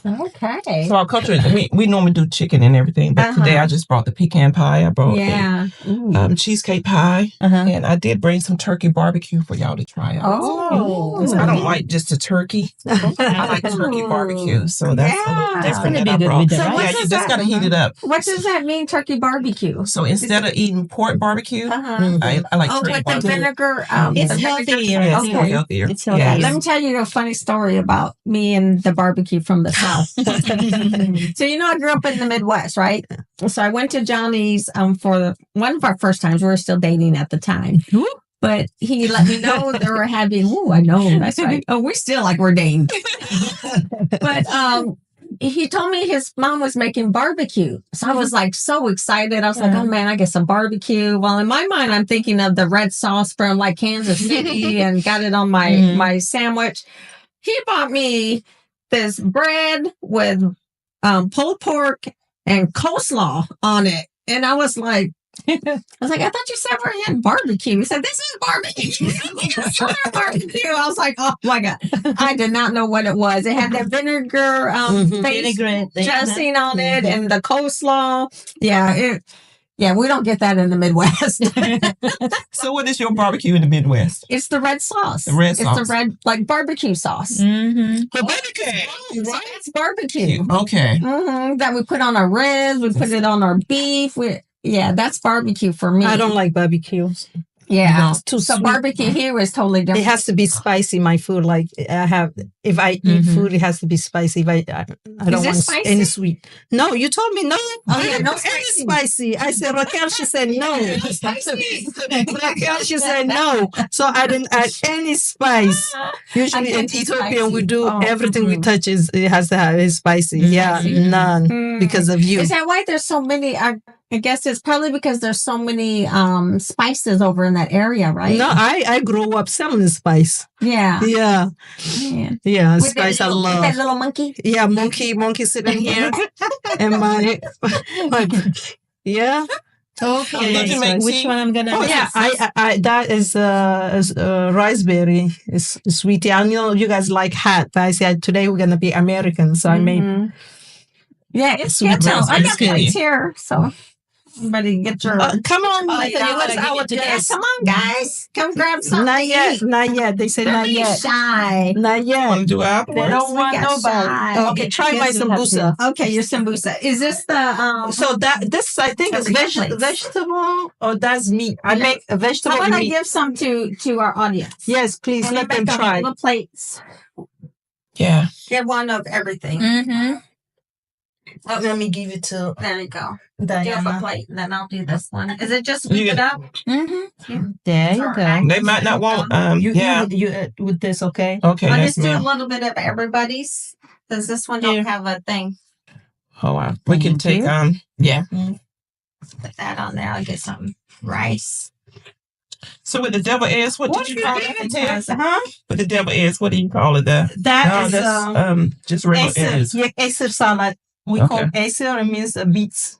[SPEAKER 1] Okay.
[SPEAKER 3] So our culture, we normally do chicken and everything, but today I just brought the pecan pie. I brought a cheesecake pie, and I did bring some turkey barbecue for y'all to try out.
[SPEAKER 1] Oh.
[SPEAKER 3] I don't like just a turkey. I like turkey barbecue, so that's a little different than I brought.
[SPEAKER 1] So
[SPEAKER 3] you just got to heat it up.
[SPEAKER 1] What does that mean, turkey barbecue?
[SPEAKER 3] So instead of eating pork barbecue, I like turkey
[SPEAKER 1] with
[SPEAKER 3] barbecue.
[SPEAKER 1] The vinegar.
[SPEAKER 4] It's healthier.
[SPEAKER 3] Yeah, it's more healthier.
[SPEAKER 4] It's healthier.
[SPEAKER 1] Let me tell you a funny story about me and the barbecue from the South. So, I grew up in the Midwest, right? So I went to Johnny's for one of our first times. We were still dating at the time. But he let me know they were having, I know, that's right. Oh, we're still like we're dating. But he told me his mom was making barbecue. So I was like so excited. I was like, oh man, I get some barbecue. Well, in my mind, I'm thinking of the red sauce from like Kansas City and got it on my sandwich. He bought me this bread with pulled pork and coleslaw on it. And I was like, I thought you said we had barbecue. He said, this is barbecue. Barbecue. I was like, oh my God. I did not know what it was. It had the vinegar dressing on it and the coleslaw. Yeah, we don't get that in the Midwest.
[SPEAKER 3] So what is your barbecue in the Midwest?
[SPEAKER 1] It's the red sauce.
[SPEAKER 3] The red sauce.
[SPEAKER 1] It's the red, like barbecue sauce. It's barbecue.
[SPEAKER 3] Okay.
[SPEAKER 1] That we put on our ribs. We put it on our beef. That's barbecue for me.
[SPEAKER 2] I don't like barbecues.
[SPEAKER 1] Yeah.
[SPEAKER 2] It's too sweet.
[SPEAKER 1] Barbecue here is totally different.
[SPEAKER 2] It has to be spicy, my food. Like if I eat food, it has to be spicy. If I don't want any sweet. No, you told me no.
[SPEAKER 1] No
[SPEAKER 2] spicy. I said, Raquel, she said no. Raquel, she said no. So I didn't add any spice. Usually in Ethiopia, we do everything we touch it has to have is spicy. Yeah, none because of you.
[SPEAKER 1] Is that why there's so many? I guess it's probably because there's so many spices over in that area, right?
[SPEAKER 2] No, I grew up selling spice.
[SPEAKER 1] Yeah.
[SPEAKER 2] Yeah. Yeah, spice I love.
[SPEAKER 1] That little monkey?
[SPEAKER 2] Yeah, monkey sitting here. And my yeah.
[SPEAKER 4] Okay. Which one I'm gonna?
[SPEAKER 2] Oh yeah, I that is raspberry. It's sweetie. I know you guys like hot, but I said today we're gonna be American, so I made.
[SPEAKER 1] Yeah, it's good. I got plates here, so. Everybody get your...
[SPEAKER 2] come on.
[SPEAKER 1] Come on, guys. Come grab something.
[SPEAKER 2] Not yet. They say not yet.
[SPEAKER 1] Shy.
[SPEAKER 2] Not yet.
[SPEAKER 3] Want to do afterwards?
[SPEAKER 2] They don't want nobody. Okay, try my sambusa.
[SPEAKER 1] Okay, your sambusa. Is this the...
[SPEAKER 2] So this I think is vegetable or that's meat. I make a vegetable
[SPEAKER 1] How about
[SPEAKER 2] meat.
[SPEAKER 1] I give some to our audience?
[SPEAKER 2] Yes, please let them try.
[SPEAKER 1] Little plates.
[SPEAKER 3] Yeah.
[SPEAKER 1] Get one of everything.
[SPEAKER 2] Oh, let me give it to...
[SPEAKER 1] There you go.
[SPEAKER 2] Diana.
[SPEAKER 1] Give a plate, and then I'll do this one. Is it just whip it up?
[SPEAKER 4] There you go.
[SPEAKER 3] They might not want.
[SPEAKER 2] You with this, okay?
[SPEAKER 3] Okay,
[SPEAKER 1] I'll
[SPEAKER 3] yes,
[SPEAKER 1] just do a
[SPEAKER 3] ma'am.
[SPEAKER 1] little bit of everybody's. Does this one don't have a thing?
[SPEAKER 3] Oh wow. We can take
[SPEAKER 1] Put that on there. I'll get some rice.
[SPEAKER 3] So with the devil eggs, what did you call it? With the devil eggs, what do you call it? That's just regular eggs.
[SPEAKER 2] Yeah, Acer salad. We call Acer. It means beets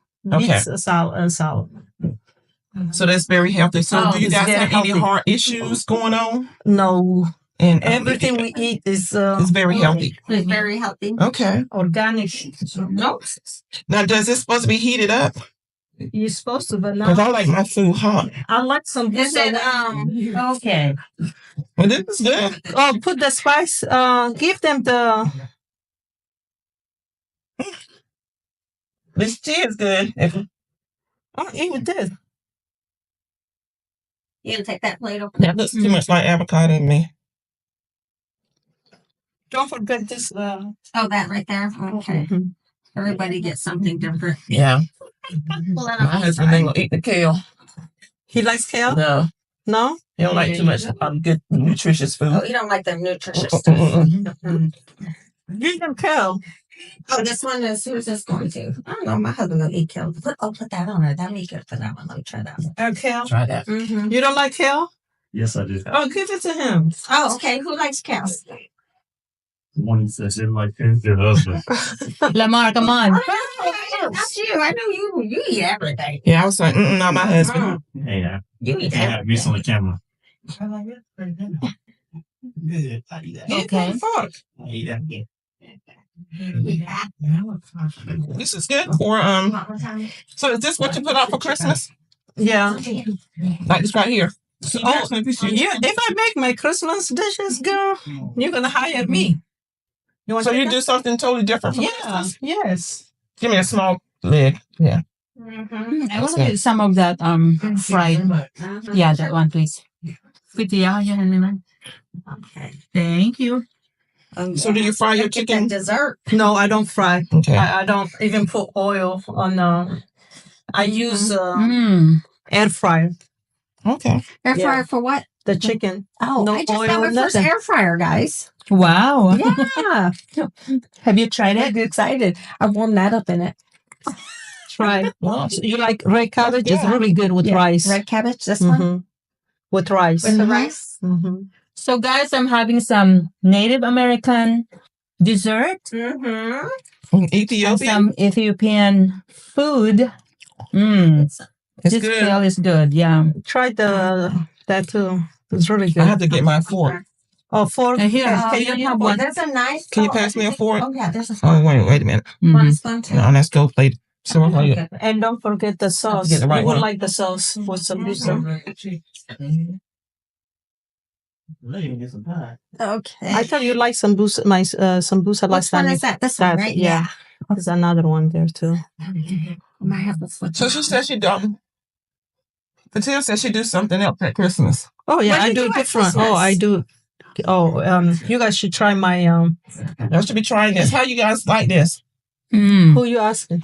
[SPEAKER 2] salad.
[SPEAKER 3] So that's very healthy. So do you guys have any heart issues going on?
[SPEAKER 2] No.
[SPEAKER 3] And
[SPEAKER 2] everything we eat is
[SPEAKER 3] very healthy.
[SPEAKER 1] It's very healthy.
[SPEAKER 3] Okay.
[SPEAKER 2] Organic.
[SPEAKER 1] Nope.
[SPEAKER 3] Now, does this supposed to be heated up?
[SPEAKER 2] You're supposed to, but
[SPEAKER 3] Because
[SPEAKER 2] not.
[SPEAKER 3] I like my food hot.
[SPEAKER 2] I like some.
[SPEAKER 1] Is it
[SPEAKER 4] Okay.
[SPEAKER 3] Well, this is good.
[SPEAKER 2] Oh, put the spice. Give them the.
[SPEAKER 3] This tea is good.
[SPEAKER 2] Oh, even this.
[SPEAKER 1] You gonna take that plate over?
[SPEAKER 3] That looks too much like avocado to me.
[SPEAKER 2] Don't forget this.
[SPEAKER 1] Oh, that right there. Okay. Everybody gets something different.
[SPEAKER 3] Yeah.
[SPEAKER 1] Pull that
[SPEAKER 3] My
[SPEAKER 1] up.
[SPEAKER 3] husband ain't gonna eat the kale.
[SPEAKER 2] He likes kale?
[SPEAKER 3] No.
[SPEAKER 2] No?
[SPEAKER 3] You don't like too much good, nutritious food.
[SPEAKER 1] Oh, you don't like the nutritious stuff.
[SPEAKER 2] You can tell.
[SPEAKER 1] Oh, this one is, who's this going to? I don't know. My husband will eat kale. Put that on there. That'll be good for that one. Let me try that one.
[SPEAKER 2] Kale?
[SPEAKER 3] Try that.
[SPEAKER 1] Mm-hmm.
[SPEAKER 2] You don't like kale?
[SPEAKER 5] Yes, I do.
[SPEAKER 2] Oh, give it to him.
[SPEAKER 1] Oh, okay. Who likes kale?
[SPEAKER 5] The one that says like your husband.
[SPEAKER 4] Lamar, come on.
[SPEAKER 1] That's you. I know you eat everything.
[SPEAKER 3] Yeah, I was like, not my husband.
[SPEAKER 5] Hey,
[SPEAKER 1] You eat
[SPEAKER 5] yeah, me
[SPEAKER 1] everything.
[SPEAKER 5] on the camera.
[SPEAKER 3] I like it. Good. I eat that.
[SPEAKER 4] Okay.
[SPEAKER 3] I eat that. This is good for so is this what you put out for Christmas?
[SPEAKER 2] Yeah.
[SPEAKER 3] Like this right here.
[SPEAKER 2] Oh, if I make my Christmas dishes, girl, you're gonna hire me. You want
[SPEAKER 3] So
[SPEAKER 2] to
[SPEAKER 3] you do something totally different from
[SPEAKER 2] Yeah.
[SPEAKER 3] Christmas?
[SPEAKER 2] Yes.
[SPEAKER 3] Give me a small leg. Yeah.
[SPEAKER 4] I want to get some of that fried. Yeah, that one, please. With the
[SPEAKER 1] Okay.
[SPEAKER 4] Thank you.
[SPEAKER 3] So do you fry your
[SPEAKER 1] Get that
[SPEAKER 3] chicken?
[SPEAKER 1] dessert.
[SPEAKER 2] No, I don't fry.
[SPEAKER 3] Okay.
[SPEAKER 2] I don't even put oil on. I use air fryer.
[SPEAKER 3] Okay.
[SPEAKER 1] Air fryer
[SPEAKER 2] Yeah.
[SPEAKER 1] for what?
[SPEAKER 2] The chicken.
[SPEAKER 1] Oh,
[SPEAKER 2] No
[SPEAKER 1] I just
[SPEAKER 2] oil,
[SPEAKER 1] got my first
[SPEAKER 2] nothing.
[SPEAKER 1] air fryer, guys.
[SPEAKER 4] Wow.
[SPEAKER 1] Yeah.
[SPEAKER 4] Have you tried it?
[SPEAKER 1] I'm excited. I warmed that up in it.
[SPEAKER 2] Try.
[SPEAKER 3] Wow.
[SPEAKER 2] So you like red cabbage? It's
[SPEAKER 3] Yeah.
[SPEAKER 2] really good with
[SPEAKER 1] Yeah.
[SPEAKER 2] rice.
[SPEAKER 1] Red cabbage, this one?
[SPEAKER 2] Mhm. With rice.
[SPEAKER 1] With the rice?
[SPEAKER 2] Mhm.
[SPEAKER 4] So, guys, I'm having some Native American dessert
[SPEAKER 1] Mm-hmm.
[SPEAKER 3] From
[SPEAKER 4] and
[SPEAKER 3] Ethiopia.
[SPEAKER 4] some Ethiopian food.
[SPEAKER 3] It's
[SPEAKER 4] This
[SPEAKER 3] good.
[SPEAKER 4] kale is good. Yeah.
[SPEAKER 2] Try that too. It's really
[SPEAKER 3] I
[SPEAKER 2] good.
[SPEAKER 3] have to get my fork.
[SPEAKER 2] Oh, fork.
[SPEAKER 4] Here,
[SPEAKER 2] Can
[SPEAKER 4] you
[SPEAKER 2] you
[SPEAKER 4] have one.
[SPEAKER 1] There's a knife.
[SPEAKER 3] Can you pass me a fork?
[SPEAKER 1] Oh, yeah, there's a
[SPEAKER 3] Oh,
[SPEAKER 1] fork.
[SPEAKER 3] wait a minute.
[SPEAKER 1] Want a
[SPEAKER 4] Mhm.
[SPEAKER 1] spoon too?
[SPEAKER 3] No, let's go plate. So
[SPEAKER 1] Okay.
[SPEAKER 2] And don't forget the sauce.
[SPEAKER 3] Get the right
[SPEAKER 2] You would
[SPEAKER 3] one.
[SPEAKER 2] like the sauce with some
[SPEAKER 5] Let me get some pie.
[SPEAKER 1] Okay.
[SPEAKER 2] I thought you liked sambusa, my sambusa
[SPEAKER 1] Which
[SPEAKER 2] last time.
[SPEAKER 1] one is that? This one,
[SPEAKER 2] That,
[SPEAKER 1] right?
[SPEAKER 2] yeah. There's another one there too.
[SPEAKER 1] I might have to flip
[SPEAKER 3] So
[SPEAKER 1] it
[SPEAKER 3] she
[SPEAKER 1] out.
[SPEAKER 3] says she don't. Patil says she do something else at Christmas.
[SPEAKER 2] Oh yeah,
[SPEAKER 1] What do
[SPEAKER 2] I
[SPEAKER 1] you
[SPEAKER 2] do
[SPEAKER 1] do at
[SPEAKER 2] different. Oh,
[SPEAKER 1] Christmas?
[SPEAKER 2] I do. Oh, you guys should try my
[SPEAKER 3] Y'all should be trying this. How you guys like this?
[SPEAKER 2] Who you asking?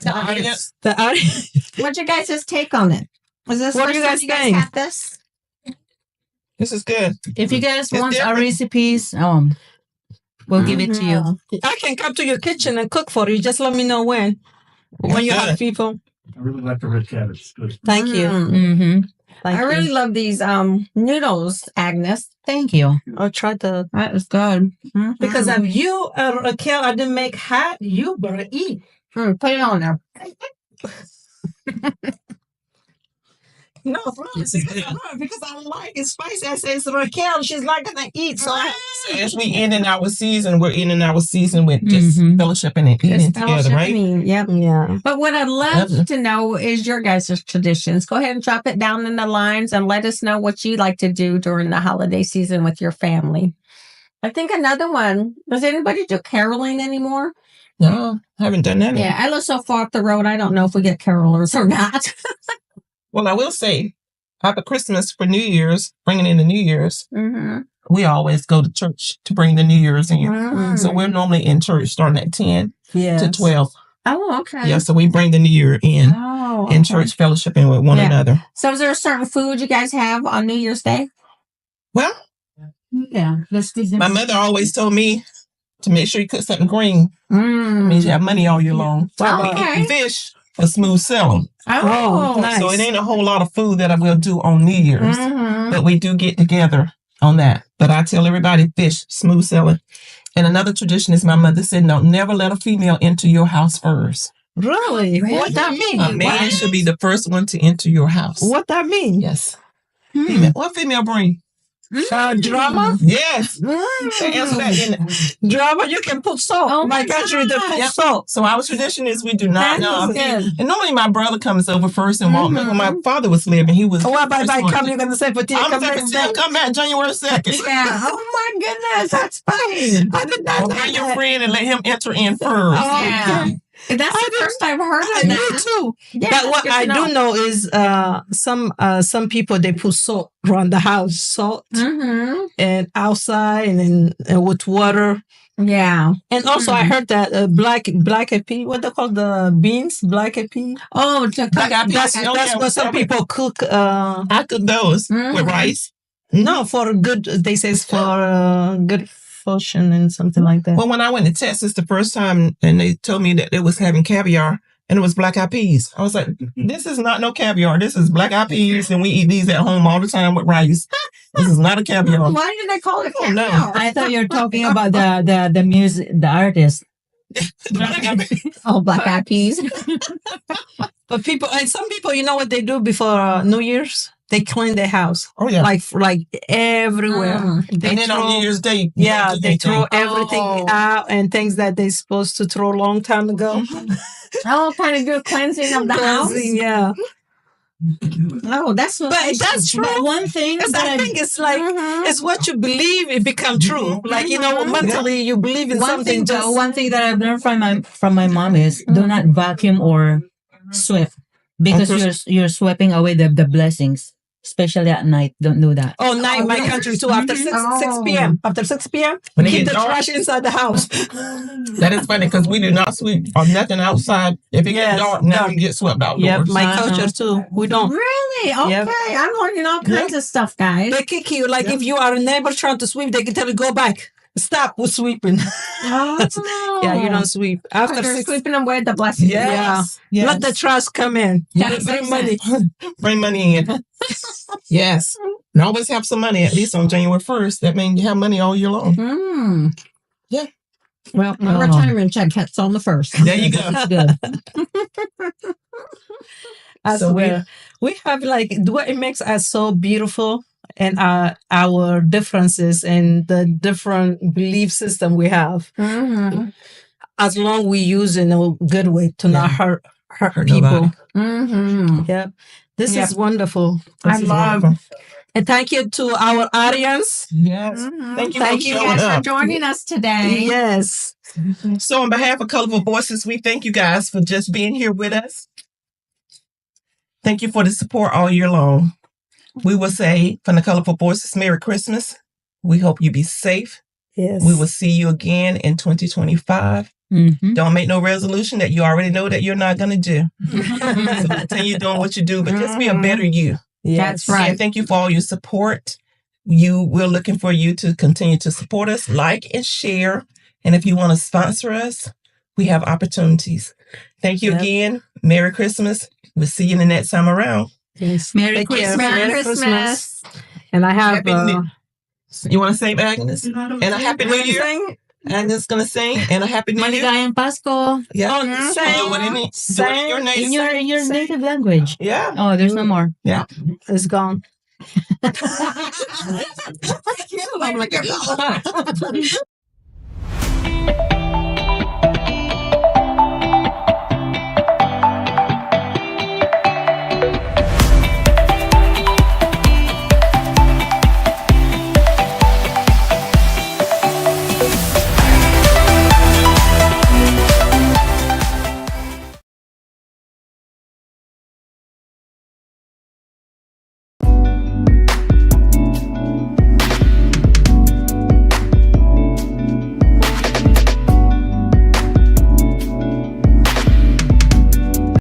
[SPEAKER 3] The audience.
[SPEAKER 2] The audience.
[SPEAKER 1] What's your guys' take on it? Was this
[SPEAKER 2] What do
[SPEAKER 1] first
[SPEAKER 2] you
[SPEAKER 1] time
[SPEAKER 2] guys
[SPEAKER 1] you guys
[SPEAKER 2] think?
[SPEAKER 1] had this?
[SPEAKER 3] This is good.
[SPEAKER 4] If you guys
[SPEAKER 3] It's
[SPEAKER 4] want our
[SPEAKER 3] different.
[SPEAKER 4] recipes, we'll give it to you.
[SPEAKER 2] I can come to your kitchen and cook for you. Just let me know when you have
[SPEAKER 3] Good.
[SPEAKER 2] people.
[SPEAKER 5] I really like the red cabbage. It's good.
[SPEAKER 2] Thank you.
[SPEAKER 4] Mm-hmm.
[SPEAKER 2] Thank
[SPEAKER 1] I
[SPEAKER 2] you.
[SPEAKER 1] really love these noodles, Agnes.
[SPEAKER 4] Thank you.
[SPEAKER 2] I'll try the
[SPEAKER 1] That was good. Mhm.
[SPEAKER 2] because if you Raquel, I didn't make hot. You better eat.
[SPEAKER 1] Put it on there.
[SPEAKER 2] No, because I like it spicy. I say it's Raquel. She's not gonna eat. So
[SPEAKER 3] As we ending our season, we're ending our season with just
[SPEAKER 4] Mhm.
[SPEAKER 3] fellowshipping and eating
[SPEAKER 1] Just
[SPEAKER 3] together, right?
[SPEAKER 1] fellowshipping, yep.
[SPEAKER 2] yeah.
[SPEAKER 1] But what I'd love to know is your guys' traditions. Go ahead and drop it down in the lines and let us know what you like to do during the holiday season with your family. I think another one, does anybody do caroling anymore?
[SPEAKER 3] No, I haven't done that.
[SPEAKER 1] Yeah, I live so far up the road, I don't know if we get carolers or not.
[SPEAKER 3] Well, I will say, after Christmas for New Year's, bringing in the New Year's,
[SPEAKER 1] Mm-hmm.
[SPEAKER 3] we always go to church to bring the New Year's in.
[SPEAKER 1] Mm-hmm.
[SPEAKER 3] So we're normally in church starting at 10
[SPEAKER 2] Yes.
[SPEAKER 3] to 12.
[SPEAKER 1] Oh, okay.
[SPEAKER 3] Yeah, so we bring the New Year in
[SPEAKER 1] Oh,
[SPEAKER 3] in
[SPEAKER 1] okay.
[SPEAKER 3] church fellowshipping with one
[SPEAKER 1] Yeah.
[SPEAKER 3] another.
[SPEAKER 1] So is there a certain food you guys have on New Year's Day?
[SPEAKER 3] Well,
[SPEAKER 4] Yeah. Let's do
[SPEAKER 3] my mother always told me to make sure you cook something green. Means you have money all year long.
[SPEAKER 1] Okay.
[SPEAKER 3] Fish for smooth sailing.
[SPEAKER 1] Oh,
[SPEAKER 2] nice.
[SPEAKER 3] So it ain't a whole lot of food that I will do on New Year's.
[SPEAKER 1] Mhm.
[SPEAKER 3] But we do get together on that. But I tell everybody, fish, smooth sailing. And another tradition is my mother said, no, never let a female enter your house first.
[SPEAKER 2] Really? What that mean?
[SPEAKER 3] A man should be the first one to enter your house.
[SPEAKER 2] What that mean?
[SPEAKER 3] Yes. Female, what female bring?
[SPEAKER 2] Drama?
[SPEAKER 3] Yes. They answer that in
[SPEAKER 2] Drama? You can put salt.
[SPEAKER 1] Oh
[SPEAKER 2] my
[SPEAKER 1] my
[SPEAKER 2] country, they put
[SPEAKER 3] Yep.
[SPEAKER 2] salt.
[SPEAKER 3] So our tradition is we do not
[SPEAKER 1] That
[SPEAKER 3] know.
[SPEAKER 1] is good.
[SPEAKER 3] And normally my brother comes over first and walk. When my father was living, he was.
[SPEAKER 2] Oh, bye
[SPEAKER 3] first
[SPEAKER 2] bye.
[SPEAKER 3] one.
[SPEAKER 2] Come, you're gonna say for
[SPEAKER 3] I'm
[SPEAKER 2] come
[SPEAKER 3] going
[SPEAKER 2] next
[SPEAKER 3] to
[SPEAKER 2] day.
[SPEAKER 3] come back January 2nd.
[SPEAKER 1] Yeah. Oh my goodness, that's funny.
[SPEAKER 2] I did not
[SPEAKER 3] Or
[SPEAKER 2] know
[SPEAKER 3] bring your
[SPEAKER 2] that.
[SPEAKER 3] friend and let him enter in first.
[SPEAKER 2] Oh,
[SPEAKER 1] Yeah.
[SPEAKER 2] okay.
[SPEAKER 1] That's the first I've heard of
[SPEAKER 2] Me
[SPEAKER 1] that.
[SPEAKER 2] too.
[SPEAKER 1] Yeah,
[SPEAKER 2] But
[SPEAKER 1] that's
[SPEAKER 2] what
[SPEAKER 1] good
[SPEAKER 2] I
[SPEAKER 1] to
[SPEAKER 2] do know is some people they put salt around the house, salt
[SPEAKER 1] Mm-hmm.
[SPEAKER 2] and outside and then with water
[SPEAKER 1] Yeah.
[SPEAKER 2] And also, I heard that black eyed pea. What they call the beans? Black eyed pea.
[SPEAKER 1] Oh,
[SPEAKER 3] Black eyed peas.
[SPEAKER 2] That's what some people cook.
[SPEAKER 3] I cook those with rice.
[SPEAKER 2] No, for good. They say it's for good fortune and something like that.
[SPEAKER 3] Well, when I went to Texas the first time, and they told me that they was having caviar, and it was black eyed peas. I was like, this is not no caviar. This is black eyed peas, and we eat these at home all the time with rice. This is not a caviar.
[SPEAKER 1] Why did they call it caviar?
[SPEAKER 3] No.
[SPEAKER 4] I thought you were talking about the music, the artist.
[SPEAKER 1] Oh, black eyed peas.
[SPEAKER 2] But some people, you know what they do before New Year's? They clean their house.
[SPEAKER 3] Oh yeah,
[SPEAKER 2] like everywhere.
[SPEAKER 3] And then on New Year's Day,
[SPEAKER 2] they throw everything out and things that they're supposed to throw a long time ago.
[SPEAKER 1] Oh, kind of good cleansing of the house.
[SPEAKER 2] Yeah.
[SPEAKER 1] Oh, that's
[SPEAKER 2] true.
[SPEAKER 4] But one thing
[SPEAKER 2] Because I think it's like it's what you believe it become true. Like mentally you believe in something.
[SPEAKER 4] One thing that I've learned from my mom is do not vacuum or sweep because you're sweeping away the blessings. Especially at night, don't do that.
[SPEAKER 2] Oh, night, my country too. After 6 p.m. After 6 p.m.,
[SPEAKER 3] when they
[SPEAKER 2] keep
[SPEAKER 3] get
[SPEAKER 2] the trash inside the house.
[SPEAKER 3] That is funny because we do not sweep or nothing outside. If it gets dark, nothing gets swept outdoors.
[SPEAKER 2] Yep, my culture too. We don't.
[SPEAKER 1] Really? Okay,
[SPEAKER 2] Yep.
[SPEAKER 1] I'm learning all kinds of stuff, guys.
[SPEAKER 2] They kick you. Like if you are a neighbor trying to sweep, they can tell you go back. Stop with sweeping. Yeah, you don't sweep after
[SPEAKER 1] You're sweeping away the blessings.
[SPEAKER 3] Yes.
[SPEAKER 2] Yeah. Let the trash come in.
[SPEAKER 1] Yes.
[SPEAKER 2] Bring money.
[SPEAKER 3] Bring money in. Yes. And always have some money, at least on January 1st. That means you have money all year long. Yeah.
[SPEAKER 1] Well, my retirement check hits on the 1st.
[SPEAKER 3] There you go.
[SPEAKER 4] That's good.
[SPEAKER 2] So we have like what it makes us so beautiful and our differences and the different belief system we have. As long we use in a good way to not hurt people. Yeah. This is wonderful.
[SPEAKER 1] I love.
[SPEAKER 2] And thank you to our audience.
[SPEAKER 3] Yes.
[SPEAKER 1] Thank you guys for joining us today.
[SPEAKER 2] Yes.
[SPEAKER 3] So on behalf of Colorful Voices, we thank you guys for just being here with us. Thank you for the support all year long. We will say from the Colorful Voices, Merry Christmas. We hope you be safe.
[SPEAKER 2] Yes.
[SPEAKER 3] We will see you again in 2025. Don't make no resolution that you already know that you're not going to do. So continue doing what you do, but just be a better you.
[SPEAKER 1] That's right.
[SPEAKER 3] And thank you for all your support. We're looking for you to continue to support us, like and share. And if you want to sponsor us, we have opportunities. Thank you again. Merry Christmas. We'll see you the next time around.
[SPEAKER 2] Yes.
[SPEAKER 1] Merry Christmas. Merry Christmas.
[SPEAKER 2] And I have...
[SPEAKER 3] you want to say, Agnes? And a Happy New Year? Agnes going to sing. And a Happy New Year?
[SPEAKER 4] Maligayang Pasko.
[SPEAKER 3] Yeah. Do it in your name.
[SPEAKER 4] In your native language.
[SPEAKER 3] Yeah.
[SPEAKER 4] Oh, there's no more.
[SPEAKER 3] Yeah.
[SPEAKER 2] It's gone.
[SPEAKER 3] Oh my God.